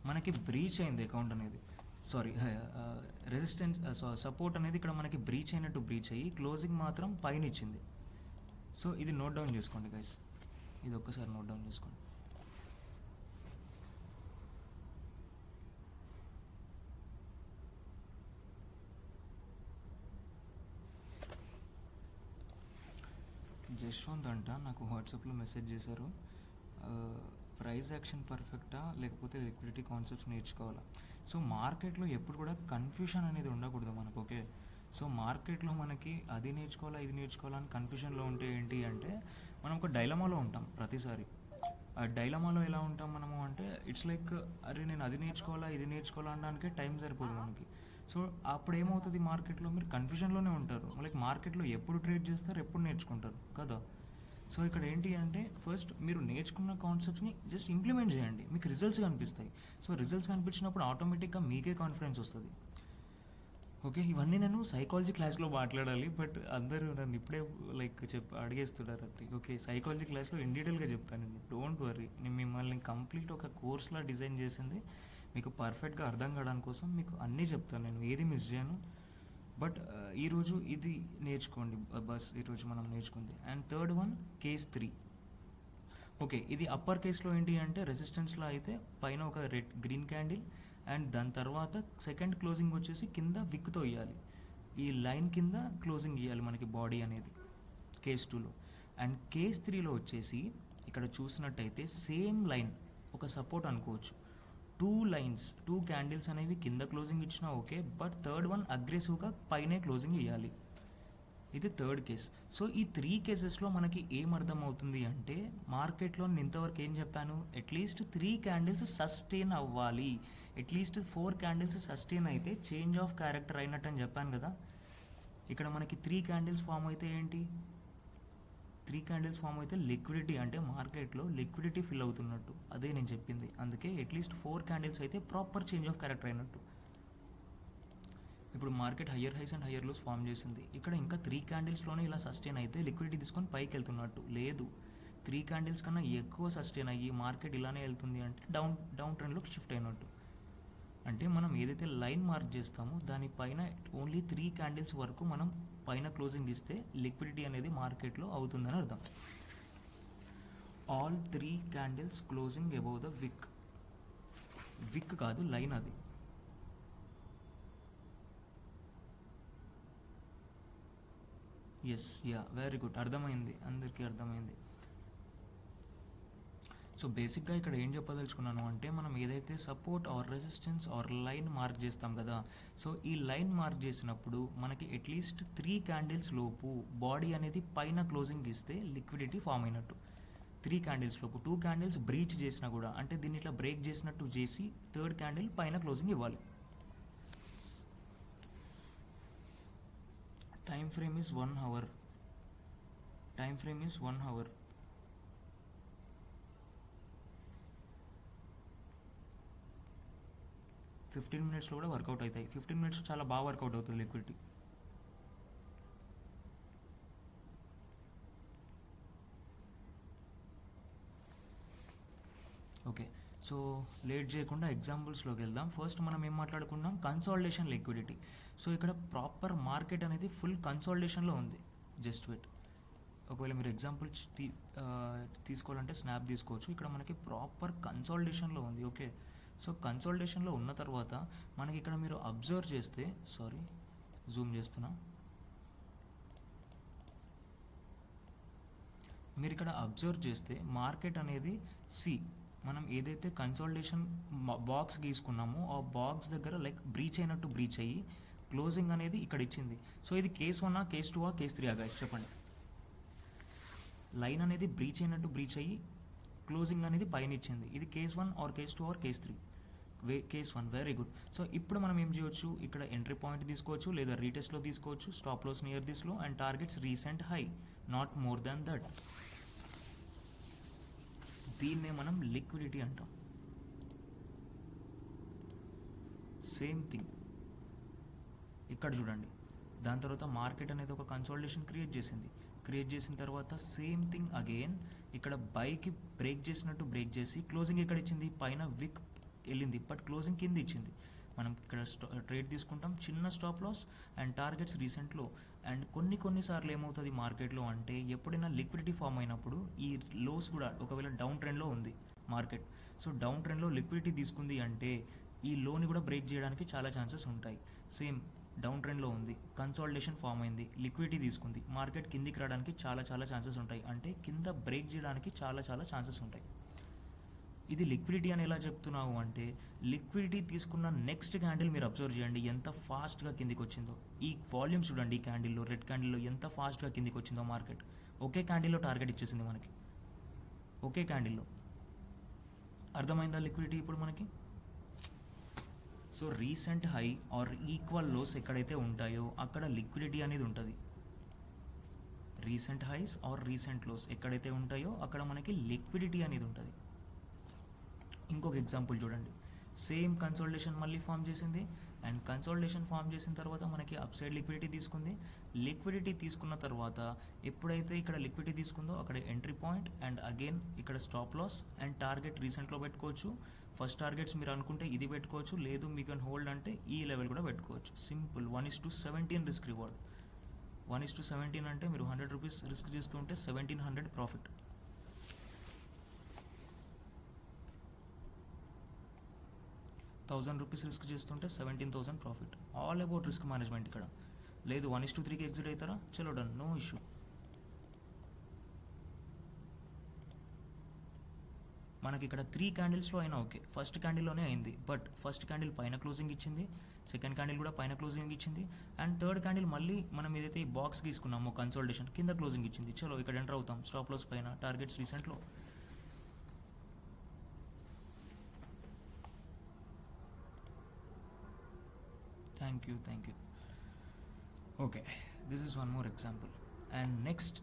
మనకి బ్రీచ్ అయింది అకౌంట్ అనేది, సారీ రెసిస్టెన్స్ సపోర్ట్ అనేది ఇక్కడ మనకి బ్రీచ్ అయినట్టు బ్రీచ్ అయ్యి క్లోజింగ్ మాత్రం పైన ఇచ్చింది. సో ఇది నోట్ డౌన్ చేసుకోండి గైస్, ఇది ఒక్కసారి నోట్ డౌన్ చేసుకోండి. జశ్వంత్ అంట నాకు వాట్సాప్లో మెసేజ్ చేశారు, ప్రైస్ యాక్షన్ పర్ఫెక్టా లేకపోతే లిక్విడిటీ కాన్సెప్ట్స్ నేర్చుకోవాలా. సో మార్కెట్లో ఎప్పుడు కూడా కన్ఫ్యూషన్ అనేది ఉండకూడదు మనకు. ఓకే, సో మార్కెట్లో మనకి అది నేర్చుకోవాలా ఇది నేర్చుకోవాలా అని కన్ఫ్యూషన్లో ఉంటే ఏంటి అంటే మనం ఒక డైలమాలో ఉంటాం ప్రతిసారి. ఆ డైలమాలో ఎలా ఉంటాం మనము అంటే ఇట్స్ లైక్ అరే నేను అది నేర్చుకోవాలా ఇది నేర్చుకోవాలా అనడానికే టైం సరిపోదు మనకి. సో అప్పుడు ఏమవుతుంది, మార్కెట్లో మీరు కన్ఫ్యూజన్లోనే ఉంటారు. లైక్ మార్కెట్లో ఎప్పుడు ట్రేడ్ చేస్తారు, ఎప్పుడు నేర్చుకుంటారు కదా. సో ఇక్కడ ఏంటి అంటే ఫస్ట్ మీరు నేర్చుకున్న కాన్సెప్ట్స్ని జస్ట్ ఇంప్లిమెంట్ చేయండి, మీకు రిజల్ట్స్ కనిపిస్తాయి. సో రిజల్ట్స్ కనిపించినప్పుడు ఆటోమేటిక్గా మీకే కాన్ఫిడెన్స్ వస్తుంది. ఓకే, ఇవన్నీ నేను సైకాలజీ క్లాస్లో మాట్లాడాలి, బట్ అందరూ నన్ను ఇప్పుడే లైక్ అడిగేస్తున్నారు అంటే. ఓకే, సైకాలజీ క్లాస్లో ఇన్ డీటెయిల్గా చెప్తాను నేను, డోంట్ వర్రీ. నేను మిమ్మల్ని కంప్లీట్ ఒక కోర్స్లా డిజైన్ చేసింది మీకు పర్ఫెక్ట్గా అర్థం కావడానికి కోసం. మీకు అన్నీ చెప్తాను నేను, ఏది మిస్ చేయను. బట్ ఈరోజు ఇది నేర్చుకోండి బస్, ఈరోజు మనం నేర్చుకుంది. And third one case 3. Okay, ఇది అప్పర్ కేస్లో ఏంటి అంటే రెసిస్టెన్స్లో అయితే పైన ఒక గ్రీన్ క్యాండిల్, అండ్ దాని తర్వాత సెకండ్ క్లోజింగ్ వచ్చేసి కింద విక్తో ఇవ్వాలి. ఈ లైన్ కింద క్లోజింగ్ ఇవ్వాలి మనకి బాడీ అనేది కేస్ 2లో. అండ్ కేస్ 3లో వచ్చేసి ఇక్కడ చూసినట్టయితే సేమ్ లైన్ ఒక సపోర్ట్ అనుకోవచ్చు. 2 లైన్స్ 2 క్యాండిల్స్ అనేవి కింద క్లోజింగ్ ఇచ్చినా ఓకే, బట్ థర్డ్ వన్ అగ్రెసివ్గా పైనే క్లోజింగ్ ఇవ్వాలి. ఇది థర్డ్ కేస్. సో ఈ 3 కేసెస్లో మనకి ఏం అర్థమవుతుంది అంటే, మార్కెట్లో నేను ఇంతవరకు ఏం చెప్పాను, అట్లీస్ట్ 3 క్యాండిల్స్ సస్టైన్ అవ్వాలి, అట్లీస్ట్ 4 క్యాండిల్స్ సస్టైన్ అయితే చేంజ్ ఆఫ్ క్యారెక్టర్ అయినట్టు అని చెప్పాను కదా. ఇక్కడ మనకి 3 క్యాండిల్స్ ఫామ్ అయితే ఏంటి, 3 క్యాండిల్స్ ఫామ్ అయితే లిక్విడిటీ, అంటే మార్కెట్లో లిక్విడిటీ ఫిల్ అవుతున్నట్టు, అదే నేను చెప్పింది. అందుకే అట్లీస్ట్ 4 క్యాండిల్స్ అయితే ప్రాపర్ చేంజ్ ఆఫ్ క్యారెక్టర్ అయినట్టు. ఇప్పుడు market higher highs and higher lows form చేసింది, ఇక్కడ ఇంకా 3 క్యాండిల్స్లోనే ఇలా సస్టైన్ అయితే లిక్విడిటీ తీసుకొని పైకి వెళ్తున్నట్టు. లేదు, 3 క్యాండిల్స్ కన్నా ఎక్కువ సస్టైన్ అయ్యి మార్కెట్ ఇలానే వెళ్తుంది అంటే డౌన్ ట్రెండ్లోకి షిఫ్ట్ అయినట్టు. అంటే మనం ఏదైతే లైన్ మార్క్ చేస్తామో దానిపైన ఓన్లీ 3 క్యాండిల్స్ వరకు మనం పైన క్లోజింగ్ ఇస్తే లిక్విడిటీ అనేది మార్కెట్లో అవుతుందని అర్థం. All 3 candles closing above the విక్ కాదు లైన్ అది. ఎస్, యా, వెరీ గుడ్, అర్థమైంది, అందరికీ అర్థమైంది. సో బేసిక్గా ఇక్కడ ఏం చెప్పదలుచుకున్నాను అంటే, మనం ఏదైతే support or resistance or line mark చేస్తాం కదా, సో ఈ లైన్ మార్క్ చేసినప్పుడు మనకి అట్లీస్ట్ 3 క్యాండిల్స్ లోపు బాడీ అనేది పైన క్లోజింగ్ ఇస్తే లిక్విడిటీ ఫామ్ అయినట్టు. 3 క్యాండిల్స్ లోపు 2 క్యాండిల్స్ బ్రీచ్ చేసినా కూడా, అంటే దీన్ని ఇట్లా బ్రేక్ చేసినట్టు చేసి థర్డ్ క్యాండిల్ పైన క్లోజింగ్ ఇవ్వాలి. Time frame is 1 hour. Time frame is 1 hour. Fifteen మినిట్స్లో కూడా వర్కౌట్ అవుతాయి. 15 minutes చాలా బాగా వర్కౌట్ అవుతుంది లిక్విడిటీ. ఓకే, సో లేట్ చేయకుండా ఎగ్జాంపుల్స్లోకి వెళ్దాం. ఫస్ట్ మనం ఏం మాట్లాడుకున్నాం, కన్సాలిడేషన్ లిక్విడిటీ. సో ఇక్కడ ప్రాపర్ మార్కెట్ అనేది ఫుల్ కన్సాలిడేషన్లో ఉంది. జస్ట్ వెయిట్, ఒకవేళ మీరు ఎగ్జాంపుల్ తీసుకోవాలంటే స్నాప్ తీసుకోవచ్చు. ఇక్కడ మనకి ప్రాపర్ కన్సాలిడేషన్లో ఉంది. ఓకే, సో కన్సాలిడేషన్లో ఉన్న తర్వాత మనకి ఇక్కడ మీరు అబ్జర్వ్ చేస్తే, సారీ జూమ్ చేస్తున్నా, మీరు ఇక్కడ అబ్జర్వ్ చేస్తే మార్కెట్ అనేది మనం ఏదైతే కన్సాలిడేషన్ బాక్స్ గీసుకున్నామో ఆ బాక్స్ దగ్గర లైక్ బ్రీచ్ అయినట్టు బ్రీచ్ అయ్యి క్లోజింగ్ అనేది ఇక్కడ ఇచ్చింది. సో ఇది కేస్ 1 కేస్ 2 కేస్ 3 గైస్ చెప్పండి. లైన్ అనేది బ్రీచ్ అయినట్టు బ్రీచ్ అయ్యి క్లోజింగ్ అనేది పైన ఇచ్చింది. ఇది case 1 or case 2 or case 3. Case 1, very good. So ఇప్పుడు మనం ఏం చేయొచ్చు, ఇక్కడ ఎంట్రీ పాయింట్ తీసుకోవచ్చు, లేదా రీటెస్ట్లో తీసుకోవచ్చు, స్టాప్ లాస్ నియర్ దిస్లో, and targets recent high, not more than that. దీన్నే మనం లిక్విడిటీ అంటాం. సేమ్ థింగ్ ఇక్కడ చూడండి. దాని తర్వాత మార్కెట్ అనేది ఒక కన్సాలిడేషన్ క్రియేట్ చేసిన తర్వాత సేమ్ థింగ్ అగైన్ ఇక్కడ బైకి బ్రేక్ చేసినట్టు బ్రేక్ చేసి క్లోజింగ్ ఎక్కడ ఇచ్చింది, పైన విక్ వెళ్ళింది, బట్ క్లోజింగ్ కింద ఇచ్చింది. మనం ఇక్కడ ట్రేడ్ తీసుకుంటాం, చిన్న స్టాప్ లాస్ అండ్ టార్గెట్స్ రీసెంట్లో. అండ్ కొన్నిసార్లు ఏమవుతుంది మార్కెట్లో అంటే, ఎప్పుడైనా లిక్విడిటీ ఫామ్ అయినప్పుడు ఈ లోస్ కూడా ఒకవేళ డౌన్ ట్రెండ్లో ఉంది మార్కెట్, సో డౌన్ ట్రెండ్లో లిక్విడిటీ తీసుకుంది అంటే ఈ లోని కూడా బ్రేక్ చేయడానికి చాలా ఛాన్సెస్ ఉంటాయి. సేమ్ డౌన్ ట్రెండ్లో ఉంది, కన్సాలిడేషన్ ఫామ్ అయింది, లిక్విడిటీ తీసుకుంది, మార్కెట్ కిందికి రావడానికి చాలా ఛాన్సెస్ ఉంటాయి. అంటే కింద బ్రేక్ చేయడానికి చాలా ఛాన్సెస్ ఉంటాయి. ఇది లిక్విడిటీ అని ఎలా చెప్తున్నావు అంటే, లిక్విడిటీ తీసుకున్న నెక్స్ట్ క్యాండిల్ మీరు అబ్జర్వ్ చేయండి ఎంత ఫాస్ట్గా కిందికి వచ్చిందో. ఈ వాల్యూమ్ చూడండి, ఈ క్యాండిల్లో రెడ్ క్యాండిల్లో ఎంత ఫాస్ట్గా కిందికి వచ్చిందో మార్కెట్. ఒకే క్యాండిల్లో టార్గెట్ ఇచ్చేసింది మనకి, ఒకే క్యాండిల్లో. అర్థమైందా లిక్విడిటీ ఇప్పుడు మనకి? So recent high or equal lows ఎక్కడైతే ఉంటాయో అక్కడ లిక్విడిటీ అనేది ఉంటుంది. Recent highs or recent lows ఎక్కడైతే ఉంటాయో అక్కడ మనకి లిక్విడిటీ అనేది ఉంటుంది. ఇంకొక ఎగ్జాంపుల్ చూడండి. సేమ్ కన్సోలిడేషన్ మళ్ళీ ఫామ్ చేసింది అండ్ కన్సోలిడేషన్ ఫామ్ చేసిన తర్వాత మనకి అప్ సైడ్ లిక్విడిటీ తీసుకుంది. లిక్విడిటీ తీసుకున్న తర్వాత ఎప్పుడైతే ఇక్కడ లిక్విడిటీ తీసుకుందో అక్కడ ఎంట్రీ పాయింట్ అండ్ అగైన్ ఇక్కడ స్టాప్ లాస్ అండ్ టార్గెట్ రీసెంట్లో పెట్టుకోవచ్చు. ఫస్ట్ టార్గెట్స్ మీరు అనుకుంటే ఇది పెట్టుకోవచ్చు, లేదు మీకు అండ్ హోల్డ్ అంటే ఈ లెవెల్ కూడా పెట్టుకోవచ్చు. Simple 1:17 risk reward. 1:17 అంటే మీరు 100 రూపీస్ రిస్క్ చేస్తుంటే 1700 ప్రాఫిట్. ₹1000 రిస్క్ చేస్తుంటే 17,000 profit. All about risk management ఇక్కడ. లేదు 1:3కి ఎగ్జిట్ అవుతారా, చలో డన్, నో ఇష్యూ. మనకి ఇక్కడ 3 క్యాండిల్స్లో అయినా ఓకే. ఫస్ట్ క్యాండిల్లోనే అయింది, బట్ ఫస్ట్ క్యాండిల్ పైన క్లోజింగ్ ఇచ్చింది, సెకండ్ క్యాండిల్ కూడా పైన క్లోజింగ్ ఇచ్చింది అండ్ థర్డ్ క్యాండిల్ మళ్ళీ మనం ఏదైతే ఈ బాక్స్ తీసుకున్నామో కన్సోలిడేషన్ కింద క్లోజింగ్ ఇచ్చింది. చలో ఇక్కడ ఎంటర్ అవుతాం. స్టాప్ లాస్ పైన, టార్గెట్స్ రీసెంట్లో. Thank you. Okay, this is one more example. And next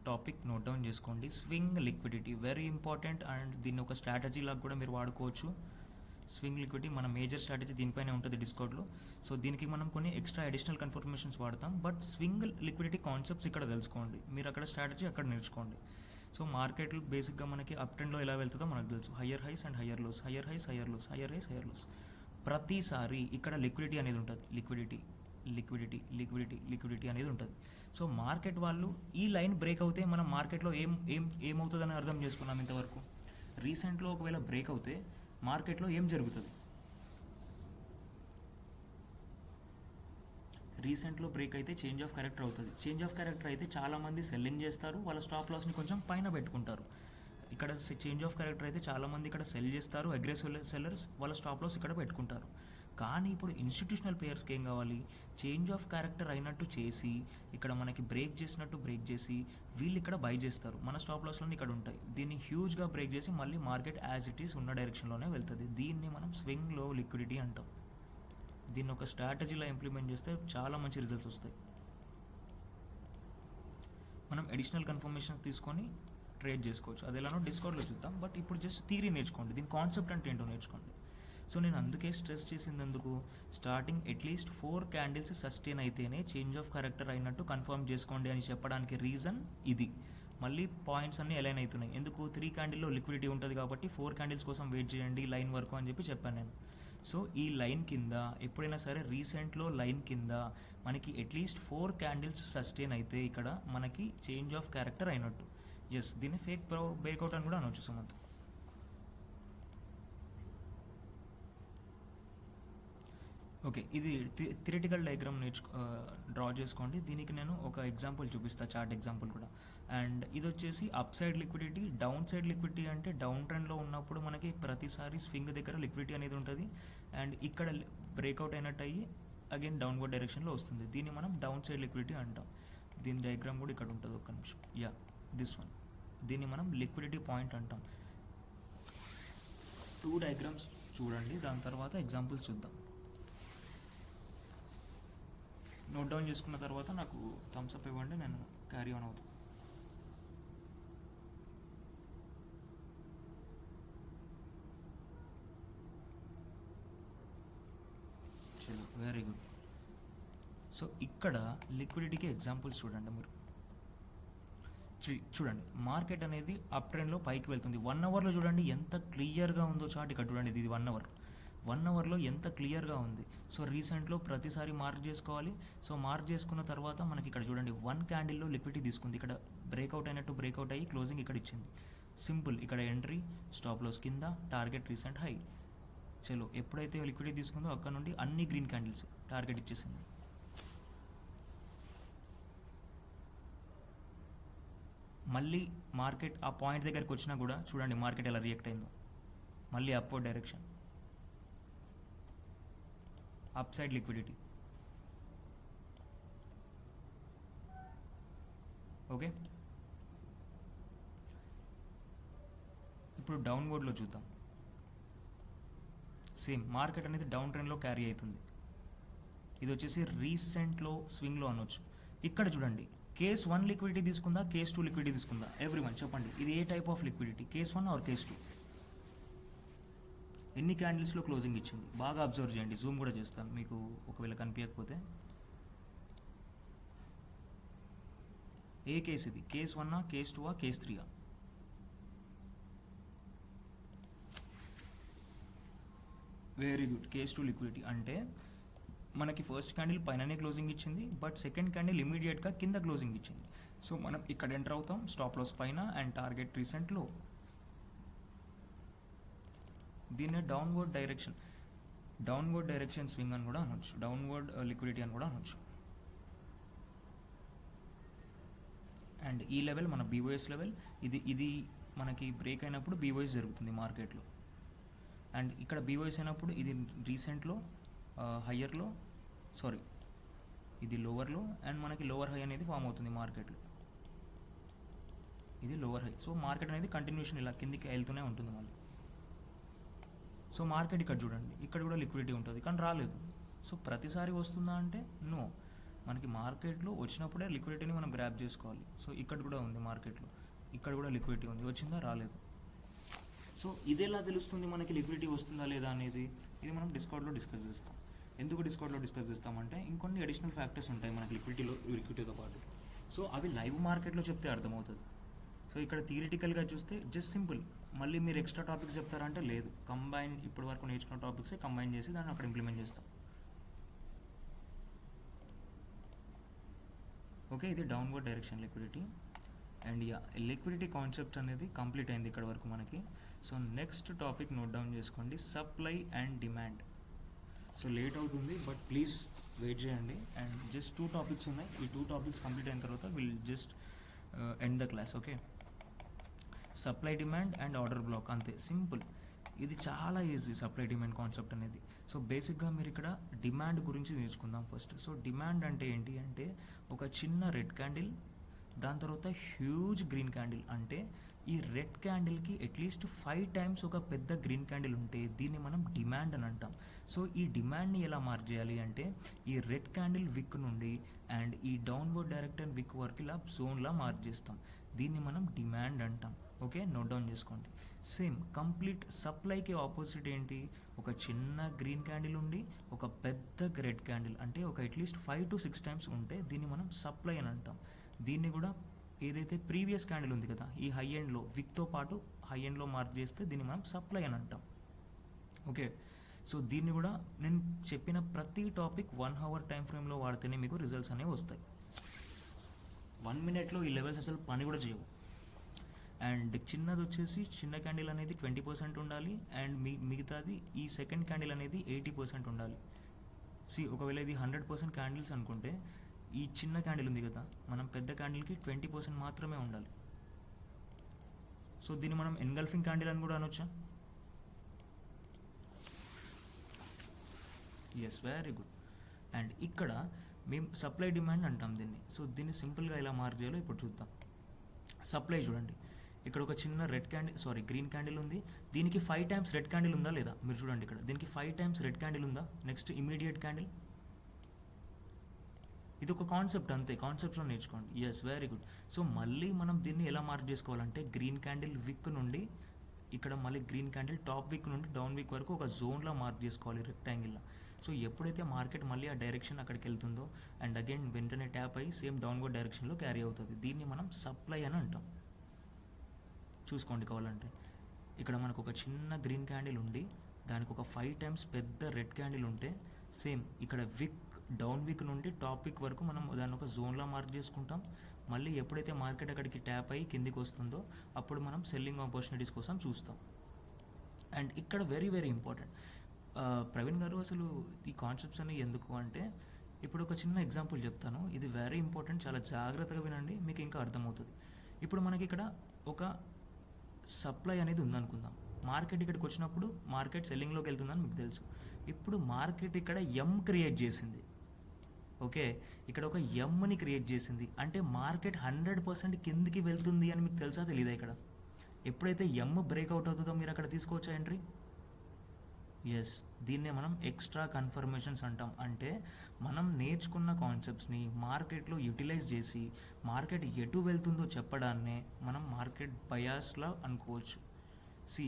topic note down చేసుకోండి. Swing liquidity very important and దీన్ని ఒక స్ట్రాటజీ లాగా కూడా మీరు వాడుకోవచ్చు. స్వింగ్ లిక్విడిటీ మన మేజర్ స్ట్రాటజీ దీనిపైనే ఉంటుంది డిస్కౌంట్లో. సో దీనికి మనం కొన్ని ఎక్స్ట్రా అడిషనల్ కన్ఫర్మేషన్స్ వాడతాం, బట్ స్వింగ్ లిక్విడిటీ కాన్సెప్ట్స్ ఇక్కడ తెలుసుకోండి. మీరు అక్కడ స్ట్రాటజీ అక్కడ నేర్చుకోండి. సో మార్కెట్లో బేసిక్గా మనకి అప్ ట్రెండ్లో ఎలా వెళ్తుందో మనకు తెలుసు. Higher highs and higher lows, higher highs higher lows, higher highs higher lows. ప్రతిసారి ఇక్కడ లిక్విడిటీ అనేది ఉంటుంది. లిక్విడిటీ అనేది ఉంటుంది. సో మార్కెట్ వాళ్ళు ఈ లైన్ బ్రేక్ అవుతే మనం మార్కెట్లో ఏమవుతుందని అర్థం చేసుకున్నాం ఇంతవరకు. రీసెంట్లో ఒకవేళ బ్రేక్ అవుతే మార్కెట్లో ఏం జరుగుతుంది? రీసెంట్లో బ్రేక్ అయితే చేంజ్ ఆఫ్ క్యారెక్టర్ అవుతుంది. చేంజ్ ఆఫ్ క్యారెక్టర్ అయితే చాలామంది సెల్లింగ్ చేస్తారు, వాళ్ళ స్టాప్ లాస్ని కొంచెం పైన పెట్టుకుంటారు. ఇక్కడ చేంజ్ ఆఫ్ క్యారెక్టర్ అయితే చాలామంది ఇక్కడ సెల్ చేస్తారు, అగ్రెసివ్ సెల్లర్స్ వాళ్ళ స్టాప్ లాస్ ఇక్కడ పెట్టుకుంటారు. కానీ ఇప్పుడు ఇన్స్టిట్యూషనల్ ప్లేయర్స్కి ఏం కావాలి? చేంజ్ ఆఫ్ క్యారెక్టర్ అయినట్టు చేసి ఇక్కడ మనకి బ్రేక్ చేసి వీళ్ళు ఇక్కడ బై చేస్తారు. మన స్టాప్ లాస్లో ఇక్కడ ఉంటాయి. దీన్ని హ్యూజ్గా బ్రేక్ చేసి మళ్ళీ మార్కెట్ యాజ్ ఇట్ ఈస్ ఉన్న డైరెక్షన్లోనే వెళ్తుంది. దీన్ని మనం స్వింగ్లో లిక్విడిటీ అంటాం. దీన్ని ఒక స్ట్రాటజీలో ఇంప్లిమెంట్ చేస్తే చాలా మంచి రిజల్ట్స్ వస్తాయి. మనం అడిషనల్ కన్ఫర్మేషన్స్ తీసుకొని ట్రేడ్ చేసుకోవచ్చు. అది ఎలానో డిస్కౌంట్లో చూద్దాం, బట్ ఇప్పుడు జస్ట్ థియరీ నేర్చుకోండి, దీని కాన్సెప్ట్ అంటే ఏంటో నేర్చుకోండి. సో నేను అందుకే స్ట్రెస్ చేసిందందుకు స్టార్టింగ్ అట్లీస్ట్ 4 క్యాండిల్స్ సస్టైన్ అయితేనే చేంజ్ ఆఫ్ క్యారెక్టర్ అయినట్టు కన్ఫర్మ్ చేసుకోండి అని చెప్పడానికి రీజన్ ఇది. మళ్ళీ పాయింట్స్ అన్నీ అలైన్ అవుతున్నాయి. ఎందుకు? 3 క్యాండిల్లో లిక్విడిటీ ఉంటుంది కాబట్టి 4 క్యాండిల్స్ కోసం వెయిట్ చేయండి లైన్ వరకు అని చెప్పాను నేను. సో ఈ లైన్ కింద ఎప్పుడైనా సరే రీసెంట్లో లైన్ కింద మనకి అట్లీస్ట్ 4 క్యాండిల్స్ సస్టైన్ అయితే ఇక్కడ మనకి చేంజ్ ఆఫ్ క్యారెక్టర్ అయినట్టు. ఎస్, దీన్ని ఫేక్ బ్రేక్అవుట్ అని కూడా అనొచ్చు సుమంత్. ఓకే, ఇది థియరిటికల్ డయాగ్రామ్ డ్రా చేసుకోండి. దీనికి నేను ఒక ఎగ్జాంపుల్ చూపిస్తాను, చార్ట్ ఎగ్జాంపుల్ కూడా. అండ్ ఇది వచ్చేసి up side liquidity, down side liquidity అంటే డౌన్ ట్రెండ్లో ఉన్నప్పుడు మనకి ప్రతిసారి స్వింగ్ దగ్గర లిక్విడిటీ అనేది ఉంటుంది అండ్ ఇక్కడ బ్రేక్అవుట్ అయినట్టు అయ్యి అగైన్ డౌన్వర్డ్ డైరెక్షన్లో వస్తుంది. దీన్ని మనం డౌన్ సైడ్ లిక్విడిటీ అంటాం. దీని డయాగ్రామ్ కూడా ఇక్కడ ఉంటుంది, ఒక్క నిమిషం. This one. దీన్ని మనం లిక్విడిటీ పాయింట్ అంటాం. 2 డయాగ్రామ్స్ చూడండి, దాని తర్వాత ఎగ్జాంపుల్స్ చూద్దాం. నోట్ డౌన్ చేసుకున్న తర్వాత నాకు థమ్స్ అప్ ఇవ్వండి, నేను క్యారీ ఆన్ అవుతాను. చలో, వెరీ గుడ్. సో ఇక్కడ లిక్విడిటీకి ఎగ్జాంపుల్స్ చూడండి మీరు. చూడండి, మార్కెట్ అనేది అప్ ట్రెండ్లో పైకి వెళ్తుంది. 1 అవర్లో చూడండి ఎంత క్లియర్గా ఉందో చార్ట్. ఇక్కడ చూడండి, ఇది 1 అవర్లో ఎంత క్లియర్గా ఉంది. సో రీసెంట్లో ప్రతిసారి మార్క్ చేసుకోవాలి. సో మార్క్ చేసుకున్న తర్వాత మనకి ఇక్కడ చూడండి 1 క్యాండిల్లో లిక్విడిటీ తీసుకుంది. ఇక్కడ బ్రేక్అవుట్ అయ్యి క్లోజింగ్ ఇక్కడ ఇచ్చింది. సింపుల్, ఇక్కడ ఎంట్రీ, స్టాప్ లాస్ కింద, టార్గెట్ రీసెంట్ హై. చలో, ఎప్పుడైతే లిక్విడిటీ తీసుకుందో అక్కడ నుండి అన్ని గ్రీన్ క్యాండిల్స్ టార్గెట్ ఇచ్చేసింది. మళ్ళీ మార్కెట్ ఆ పాయింట్ దగ్గరికి వచ్చినా కూడా చూడండి మార్కెట్ ఎలా రియాక్ట్ అయిందో. మళ్ళీ upward direction, up side liquidity. Okay, ఇప్పుడు డౌన్వర్డ్లో చూద్దాం. సేమ్ మార్కెట్ అనేది డౌన్ ట్రెండ్లో క్యారీ అవుతుంది. ఇది వచ్చేసి రీసెంట్లో స్వింగ్లో అనొచ్చు. ఇక్కడ చూడండి, కేస్ 1 లిక్విడిటీ తీసుకుందా, కేస్ 2 లిక్విడిటీ తీసుకుందా? ఎవ్రీవన్ చెప్పండి, ఇది ఏ type of liquidity, case 1 or case 2? ఎన్ని క్యాండిల్స్లో క్లోజింగ్ ఇచ్చింది బాగా అబ్జర్వ్ చేయండి. జూమ్ కూడా చేస్తాను మీకు ఒకవేళ కనిపించకపోతే. ఏ కేస్ ఇది? కేస్ 1ఆ, కేస్ 2ఆ, కేస్ 3ఆ? Very good, case 2 liquidity. అంటే మనకి ఫస్ట్ క్యాండిల్ పైననే క్లోజింగ్ ఇచ్చింది, బట్ సెకండ్ క్యాండిల్ ఇమీడియట్గా కింద క్లోజింగ్ ఇచ్చింది. సో మనం ఇక్కడ ఎంటర్ అవుతాం, స్టాప్ లాస్ పైన అండ్ టార్గెట్ రీసెంట్లో. దీన్నే డౌన్వర్డ్ డైరెక్షన్ స్వింగ్ అని కూడా అనొచ్చు, డౌన్వర్డ్ లిక్విడిటీ అని కూడా అనొచ్చు. అండ్ ఈ లెవెల్ మన బీఓఎస్ లెవెల్. ఇది మనకి బ్రేక్ అయినప్పుడు బీఓఎస్ జరుగుతుంది మార్కెట్లో. అండ్ ఇక్కడ బీఓఎస్ అయినప్పుడు ఇది రీసెంట్లో హయ్యర్లో, సారీ ఇది లోవర్లో, అండ్ మనకి లోవర్ హై అనేది ఫామ్ అవుతుంది మార్కెట్లో. ఇది లోవర్ హై. సో మార్కెట్ అనేది కంటిన్యూషన్ ఇలా కిందికి వెళ్తూనే ఉంటుంది మళ్ళీ. సో మార్కెట్ ఇక్కడ చూడండి, ఇక్కడ కూడా లిక్విడిటీ ఉంటుంది కానీ రాలేదు. సో ప్రతిసారి వస్తుందా అంటే నో. మనకి మార్కెట్లో వచ్చినప్పుడే లిక్విడిటీని మనం గ్రాప్ చేసుకోవాలి. సో ఇక్కడ కూడా ఉంది మార్కెట్లో, ఇక్కడ కూడా లిక్విడిటీ ఉంది, వచ్చిందా? రాలేదు. సో ఇది ఎలా తెలుస్తుంది మనకి లిక్విడిటీ వస్తుందా లేదా అనేది? ఇది మనం డిస్కౌంట్లో డిస్కస్ చేస్తాం. ఎందుకు డిస్కౌంట్లో డిస్కస్ చేస్తామంటే ఇంకొన్ని అడిషనల్ ఫ్యాక్టర్స్ ఉంటాయి మనకి లిక్విడిటీతో పాటు. సో అవి లైవ్ మార్కెట్లో చెప్తే అర్థమవుతుంది. సో ఇక్కడ థియరిటికల్గా చూస్తే జస్ట్ సింపుల్. మళ్ళీ మీరు ఎక్స్ట్రా టాపిక్స్ చెప్తారంటే లేదు, కంబైన్ ఇప్పటి వరకు నేర్చుకున్న టాపిక్సే కంబైన్ చేసి దాన్ని అక్కడ ఇంప్లిమెంట్ చేస్తాం. ఓకే, ఇది downward direction liquidity. And liquidity concept అనేది కంప్లీట్ అయింది ఇక్కడ వరకు మనకి. So next topic note down చేసుకోండి, supply and demand. So late అవుతుంది బట్ ప్లీజ్ వెయిట్ చేయండి. అండ్ జస్ట్ 2 టాపిక్స్ ఉన్నాయి. ఈ 2 టాపిక్స్ కంప్లీట్ అయిన తర్వాత will just end the class. Okay, supply demand and order block, అంతే సింపుల్. ఇది చాలా ఈజీ సప్లై డిమాండ్ కాన్సెప్ట్ అనేది. సో బేసిక్గా మీరు ఇక్కడ డిమాండ్ గురించి నేర్చుకుందాం ఫస్ట్. సో డిమాండ్ అంటే ఏంటి అంటే ఒక చిన్న రెడ్ క్యాండిల్, దాని తర్వాత హ్యూజ్ గ్రీన్ క్యాండిల్. అంటే ఈ రెడ్ క్యాండిల్కి అట్లీస్ట్ 5 టైమ్స్ ఒక పెద్ద గ్రీన్ క్యాండిల్ ఉంటే దీన్ని మనం డిమాండ్ అని అంటాం. సో ఈ డిమాండ్ని ఎలా మార్క్ చేయాలి అంటే ఈ రెడ్ క్యాండిల్ విక్ నుండి అండ్ ఈ డౌన్వర్డ్ డైరెక్టర్ విక్ వరకు ఇలా జోన్లా మార్క్ చేస్తాం. దీన్ని మనం డిమాండ్ అంటాం. ఓకే, నోట్ డౌన్ చేసుకోండి. సేమ్ కంప్లీట్ సప్లైకి ఆపోజిట్ ఏంటి? ఒక చిన్న గ్రీన్ క్యాండిల్ ఉండి ఒక పెద్ద రెడ్ క్యాండిల్, అంటే ఒక అట్లీస్ట్ 5 to 6 టైమ్స్ ఉంటే దీన్ని మనం సప్లై అని అంటాం. దీన్ని కూడా ఏదైతే ప్రీవియస్ క్యాండిల్ ఉంది కదా ఈ హై ఎండ్లో విక్తో పాటు హై ఎండ్లో మార్క్ చేస్తే దీన్ని మనం సప్లై అని అంటాం. ఓకే, సో దీన్ని కూడా నేను చెప్పిన ప్రతి టాపిక్ 1 hour టైం ఫ్రేమ్లో వాడితేనే మీకు రిజల్ట్స్ అనేవి వస్తాయి. 1 minute ఈ లెవెల్స్ అసలు పని కూడా చేయవు. అండ్ చిన్నది వచ్చేసి చిన్న క్యాండిల్ అనేది 20% ఉండాలి అండ్ మిగతాది ఈ సెకండ్ క్యాండిల్ అనేది 80% ఉండాలి. ఒకవేళ ఇది 100% క్యాండిల్స్ అనుకుంటే ఈ చిన్న క్యాండిల్ ఉంది కదా మనం పెద్ద క్యాండిల్కి 20% మాత్రమే ఉండాలి. సో దీన్ని మనం ఎన్గల్ఫింగ్ క్యాండిల్ అని కూడా అనొచ్చా? Yes, very good. అండ్ ఇక్కడ మేము సప్లై డిమాండ్ అంటాం దీన్ని. సో దీన్ని సింపుల్గా ఎలా మార్క్ చేయాలో ఇప్పుడు చూద్దాం. సప్లై చూడండి, ఇక్కడ ఒక చిన్న గ్రీన్ క్యాండిల్ ఉంది, దీనికి 5 టైమ్స్ రెడ్ క్యాండిల్ ఉందా లేదా మీరు చూడండి. ఇక్కడ దీనికి 5 టైమ్స్ రెడ్ క్యాండిల్ ఉందా? Next immediate candle. ఇది ఒక కాన్సెప్ట్ అంతే, కాన్సెప్ట్లో నేర్చుకోండి. Yes, very good. సో మళ్ళీ మనం దీన్ని ఎలా మార్క్ చేసుకోవాలంటే గ్రీన్ క్యాండిల్ విక్ నుండి ఇక్కడ మళ్ళీ గ్రీన్ క్యాండిల్ టాప్ విక్ నుండి డౌన్ విక్ వరకు ఒక జోన్లో మార్క్ చేసుకోవాలి రెక్టాంగిల్లో. సో ఎప్పుడైతే మార్కెట్ మళ్ళీ ఆ డైరెక్షన్ అక్కడికి వెళ్తుందో అండ్ అగైన్ వెంటనే ట్యాప్ అయ్యి సేమ్ డౌన్వర్డ్ డైరెక్షన్లో క్యారీ అవుతుంది, దీన్ని మనం సప్లై అని అంటాం. చూసుకోండి కావాలంటే ఇక్కడ మనకు ఒక చిన్న గ్రీన్ క్యాండిల్ ఉండి దానికి ఒక 5 టైమ్స్ పెద్ద రెడ్ క్యాండిల్ ఉంటే సేమ్ ఇక్కడ విక్ డౌన్ విక్ నుండి టాప్ విక్ వరకు మనం దాన్ని ఒక జోన్లా మార్క్ చేసుకుంటాం. మళ్ళీ ఎప్పుడైతే మార్కెట్ అక్కడికి ట్యాప్ అయ్యి కిందికి వస్తుందో అప్పుడు మనం సెల్లింగ్ ఆపర్చునిటీస్ కోసం చూస్తాం. అండ్ ఇక్కడ వెరీ వెరీ ఇంపార్టెంట్ ప్రవీణ్ గారు, అసలు ఈ కాన్సెప్ట్స్ అనేవి ఎందుకు అంటే ఇప్పుడు ఒక చిన్న ఎగ్జాంపుల్ చెప్తాను. ఇది వెరీ ఇంపార్టెంట్, చాలా జాగ్రత్తగా వినండి, మీకు ఇంకా అర్థమవుతుంది. ఇప్పుడు మనకి ఇక్కడ ఒక సప్లై అనేది ఉందనుకుందాం. మార్కెట్ ఇక్కడికి వచ్చినప్పుడు మార్కెట్ సెల్లింగ్లోకి వెళ్తుందని మీకు తెలుసు. ఇప్పుడు మార్కెట్ ఇక్కడ క్రియేట్ చేసింది. ఓకే, ఇక్కడ ఒక ఎమ్ని క్రియేట్ చేసింది అంటే మార్కెట్ 100% కిందికి వెళ్తుంది అని మీకు తెలుసా తెలీదా? ఇక్కడ ఎప్పుడైతే బ్రేక్అవుట్ అవుతుందో మీరు అక్కడ తీసుకోవచ్చా ఎంట్రీ? ఎస్, దీన్నే మనం ఎక్స్ట్రా కన్ఫర్మేషన్స్ అంటాం. అంటే మనం నేర్చుకున్న కాన్సెప్ట్స్ని మార్కెట్లో యూటిలైజ్ చేసి మార్కెట్ ఎటు వెళ్తుందో చెప్పడాన్నే మనం మార్కెట్ బయాస్లా అనుకోవచ్చు.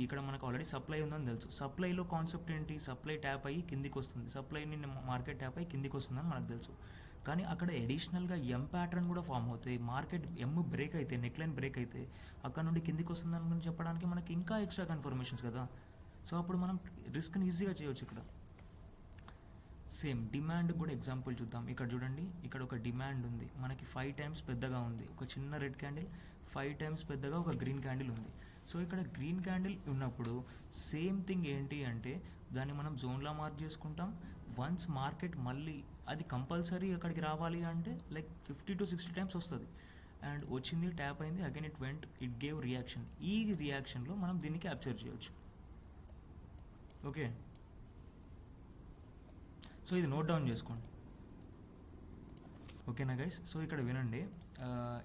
ఇక్కడ మనకు ఆల్రెడీ సప్లై ఉందని తెలుసు. సప్లైలో కాన్సెప్ట్ ఏంటి? సప్లై ట్యాప్ అయ్యి కిందికి వస్తుంది, సప్లైని మార్కెట్ ట్యాప్ అయ్యి కిందికి వస్తుందని మనకు తెలుసు. కానీ అక్కడ ఎడిషనల్గా ఎం ప్యాటర్న్ కూడా ఫామ్ అవుతాయి. మార్కెట్ ఎమ్ బ్రేక్ అయితే, నెక్లైన్ బ్రేక్ అయితే అక్కడ నుండి కిందికి వస్తుందని గురించి చెప్పడానికి మనకి ఇంకా ఎక్స్ట్రా కన్ఫర్మేషన్స్ కదా. సో అప్పుడు మనం రిస్క్ని ఈజీగా చేయవచ్చు. ఇక్కడ సేమ్ డిమాండ్ కూడా ఎగ్జాంపుల్ చూద్దాం. ఇక్కడ చూడండి, ఇక్కడ ఒక డిమాండ్ ఉంది, మనకి 5 టైమ్స్ పెద్దగా ఉంది. ఒక చిన్న రెడ్ క్యాండిల్ 5 టైమ్స్ పెద్దగా ఒక గ్రీన్ క్యాండిల్ ఉంది. సో ఇక్కడ గ్రీన్ క్యాండిల్ ఉన్నప్పుడు సేమ్ థింగ్ ఏంటి అంటే దాన్ని మనం జోన్లా మార్క్ చేసుకుంటాం. వన్స్ మార్కెట్ మళ్ళీ అది కంపల్సరీ అక్కడికి రావాలి అంటే లైక్ 50 to 60 టైమ్స్ వస్తుంది. అండ్ వచ్చింది, ట్యాప్ అయింది, అగైన్ ఇట్ గేవ్ రియాక్షన్. ఈ రియాక్షన్లో మనం దీన్ని క్యాప్చర్ చేయొచ్చు. ఓకే, సో ఇది నోట్ డౌన్ చేసుకోండి. ఓకేనా గైస్? సో ఇక్కడ వినండి,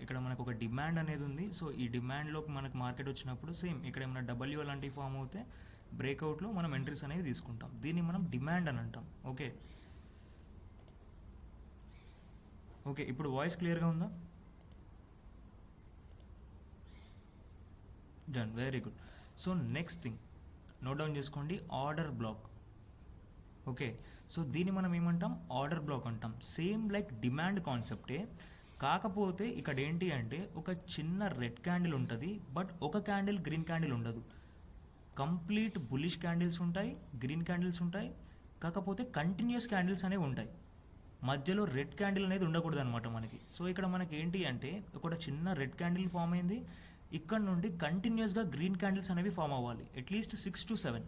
ఇక్కడ మనకు ఒక డిమాండ్ అనేది ఉంది. సో ఈ డిమాండ్లోకి మనకు మార్కెట్ వచ్చినప్పుడు సేమ్ ఇక్కడ ఏమైనా డబ్ల్యూ అలాంటివి ఫామ్ అవుతే బ్రేక్అవుట్లో మనం ఎంట్రీస్ అనేవి తీసుకుంటాం. దీన్ని మనం డిమాండ్ అని అంటాం. ఓకే ఓకే, ఇప్పుడు వాయిస్ క్లియర్గా ఉందా? Done, very good. So next thing note down చేసుకోండి, ఆర్డర్ బ్లాక్. ఓకే, సో దీన్ని మనం ఏమంటాం? ఆర్డర్ బ్లాక్ అంటాం. సేమ్ లైక్ డిమాండ్ కాన్సెప్టే, కాకపోతే ఇక్కడ ఏంటి అంటే ఒక చిన్న రెడ్ క్యాండిల్ ఉంటుంది, బట్ ఒక క్యాండిల్ గ్రీన్ క్యాండిల్ ఉండదు. కంప్లీట్ బులిష్ క్యాండిల్స్ ఉంటాయి, గ్రీన్ క్యాండిల్స్ ఉంటాయి, కాకపోతే కంటిన్యూస్ క్యాండిల్స్ అనేవి ఉంటాయి. మధ్యలో రెడ్ క్యాండిల్ అనేది ఉండకూడదు అనమాట మనకి. సో ఇక్కడ మనకి ఏంటి అంటే ఒక చిన్న రెడ్ క్యాండిల్ ఫామ్ అయింది, ఇక్కడ నుండి కంటిన్యూస్గా గ్రీన్ క్యాండిల్స్ అనేవి ఫామ్ అవ్వాలి, అట్లీస్ట్ 6 to 7.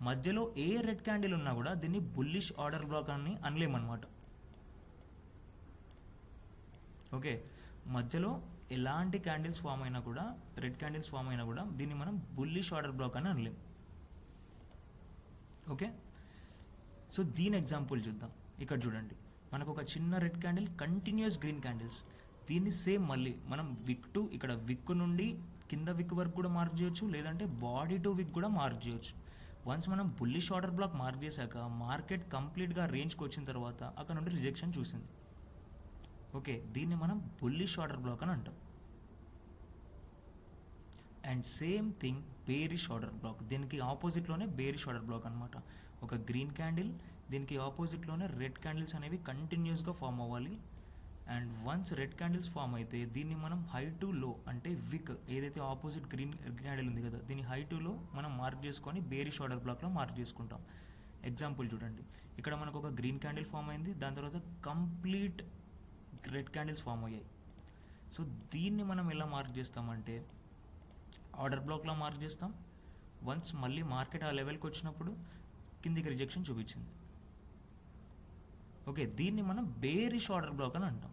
మధ్యలో ఏ రెడ్ క్యాండిల్ ఉన్నా కూడా దీన్ని బుల్లిష్ ఆర్డర్ బ్లాక్ అని అనలేమన్నమాట. ఓకే, మధ్యలో ఎలాంటి క్యాండిల్స్ ఫామ్ అయినా కూడా, రెడ్ క్యాండిల్స్ ఫామ్ అయినా కూడా దీన్ని మనం బుల్లిష్ ఆర్డర్ బ్లాక్ అని అనలేం. ఓకే, సో దీని ఎగ్జాంపుల్ చూద్దాం. ఇక్కడ చూడండి, మనకు ఒక చిన్న red candle, continuous green candles. దీన్ని సేమ్ మళ్ళీ మనం విక్ టు, ఇక్కడ విక్ నుండి కింద విక్ వరకు కూడా మార్క్ చేయొచ్చు, లేదంటే బాడీ టు విక్ కూడా మార్క్ చేయొచ్చు. వన్స్ మనం బుల్లిష్ ఆర్డర్ బ్లాక్ మార్క్ చేశాక మార్కెట్ కంప్లీట్గా రేంజ్కి వచ్చిన తర్వాత అక్కడ నుండి రిజెక్షన్ చూసింది. ఓకే, దీన్ని మనం బుల్లిష్ ఆర్డర్ బ్లాక్ అని అంటాం. And same thing bearish order black, దీనికి ఆపోజిట్లోనే బేరిష్ ఆర్డర్ బ్లాక్ అనమాట. ఒక గ్రీన్ క్యాండిల్, దీనికి ఆపోజిట్లోనే రెడ్ క్యాండిల్స్ అనేవి కంటిన్యూస్గా ఫామ్ అవ్వాలి. And once red candles form అయితే దీన్ని మనం హై టు లో, అంటే విక్ ఏదైతే ఆపోజిట్ గ్రీన్ క్యాండిల్ ఉంది కదా, దీన్ని హై టు లో మనం మార్క్ చేసుకొని బేరిష్ ఆర్డర్ బ్లాక్లో మార్క్ చేసుకుంటాం. ఎగ్జాంపుల్ చూడండి, ఇక్కడ మనకు ఒక గ్రీన్ క్యాండిల్ ఫామ్ అయింది, దాని తర్వాత కంప్లీట్ రెడ్ క్యాండిల్స్ ఫామ్ అయ్యాయి. సో దీన్ని మనం ఎలా మార్క్ చేస్తామంటే ఆర్డర్ బ్లాక్లో మార్క్ చేస్తాం. వన్స్ మళ్ళీ మార్కెట్ ఆ లెవెల్కి వచ్చినప్పుడు కిందికి రిజెక్షన్ చూపించింది. ఓకే, దీన్ని మనం బేరిష్ ఆర్డర్ బ్లాక్ అని అంటాం.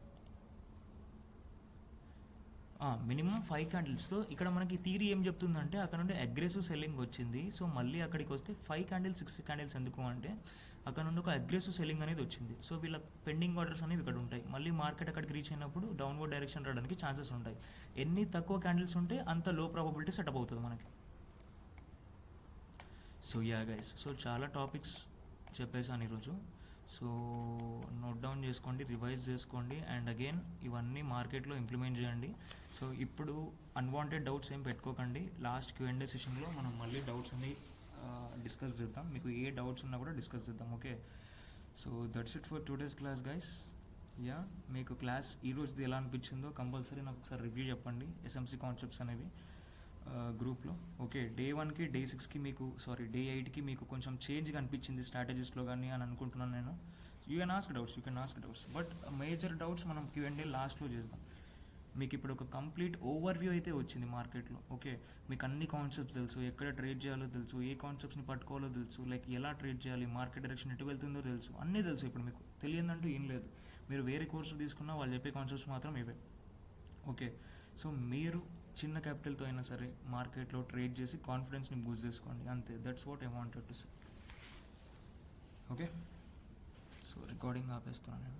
మినిమం 5 క్యాండిల్స్తో ఇక్కడ మనకి థియరీ ఏం చెప్తుందంటే అక్కడ నుండి అగ్రెసివ్ సెల్లింగ్ వచ్చింది. సో మళ్ళీ అక్కడికి వస్తే 5 క్యాండిల్స్ 6 క్యాండిల్స్ ఎందుకు అంటే అక్కడ నుండి ఒక అగ్రెసివ్ సెల్లింగ్ అనేది వచ్చింది. సో వీళ్ళ పెండింగ్ ఆర్డర్స్ అనేవి ఇక్కడ ఉంటాయి. మళ్ళీ మార్కెట్ అక్కడికి రీచ్ అయినప్పుడు డౌన్వర్డ్ డైరెక్షన్ రావడానికి ఛాన్సెస్ ఉంటాయి. ఎన్ని తక్కువ క్యాండిల్స్ ఉంటే అంత లో ప్రాబబిలిటీ సెటప్ అవుతుంది మనకి. సో యా గైస్, సో చాలా టాపిక్స్ చెప్పేసాను ఈరోజు. సో నోట్ డౌన్ చేసుకోండి, రివైజ్ చేసుకోండి, అండ్ అగైన్ ఇవన్నీ మార్కెట్లో ఇంప్లిమెంట్ చేయండి. సో ఇప్పుడు అన్వాంటెడ్ డౌట్స్ ఏం పెట్టుకోకండి. లాస్ట్ Q&A సెషన్లో మనం మళ్ళీ డౌట్స్ అన్ని డిస్కస్ చేద్దాం. మీకు ఏ డౌట్స్ ఉన్నా కూడా డిస్కస్ చేద్దాం. Okay, so that's it for today's class guys. Yeah, మీకు క్లాస్ ఈరోజుది ఎలా అనిపించిందో కంపల్సరీ నాకు ఒకసారి రివ్యూ చెప్పండి, SMC కాన్సెప్ట్స్ అనేవి గ్రూప్లో. ఓకే, డే 1కి డే 6కి మీకు డే 8కి మీకు కొంచెం చేంజ్ కనిపించింది స్ట్రాటజీస్లో కానీ అని అనుకుంటున్నాను నేను. You can ask doubts, but major doubts మనం Q&A లాస్ట్లో చేద్దాం. మీకు ఇప్పుడు ఒక కంప్లీట్ ఓవర్వ్యూ అయితే వచ్చింది మార్కెట్లో. ఓకే, మీకు అన్ని కాన్సెప్ట్స్ తెలుసు, ఎక్కడ ట్రేడ్ చేయాలో తెలుసు, ఏ కాన్సెప్ట్స్ని పట్టుకోవాలో తెలుసు, లైక్ ఎలా ట్రేడ్ చేయాలి, మార్కెట్ డైరెక్షన్ ఎటు వెళ్తుందో తెలుసు, అన్నీ తెలుసు. ఇప్పుడు మీకు తెలియదంటూ ఏం లేదు. మీరు వేరే కోర్సు తీసుకున్నా వాళ్ళు చెప్పే కాన్సెప్ట్స్ మాత్రం ఇవే. ఓకే, సో మీరు చిన్న క్యాపిటల్తో అయినా సరే మార్కెట్లో ట్రేడ్ చేసి కాన్ఫిడెన్స్ని బూస్ట్ చేసుకోండి, అంతే. That's what I wanted to say. Okay, so recording ఆపేస్తున్నాను నేను.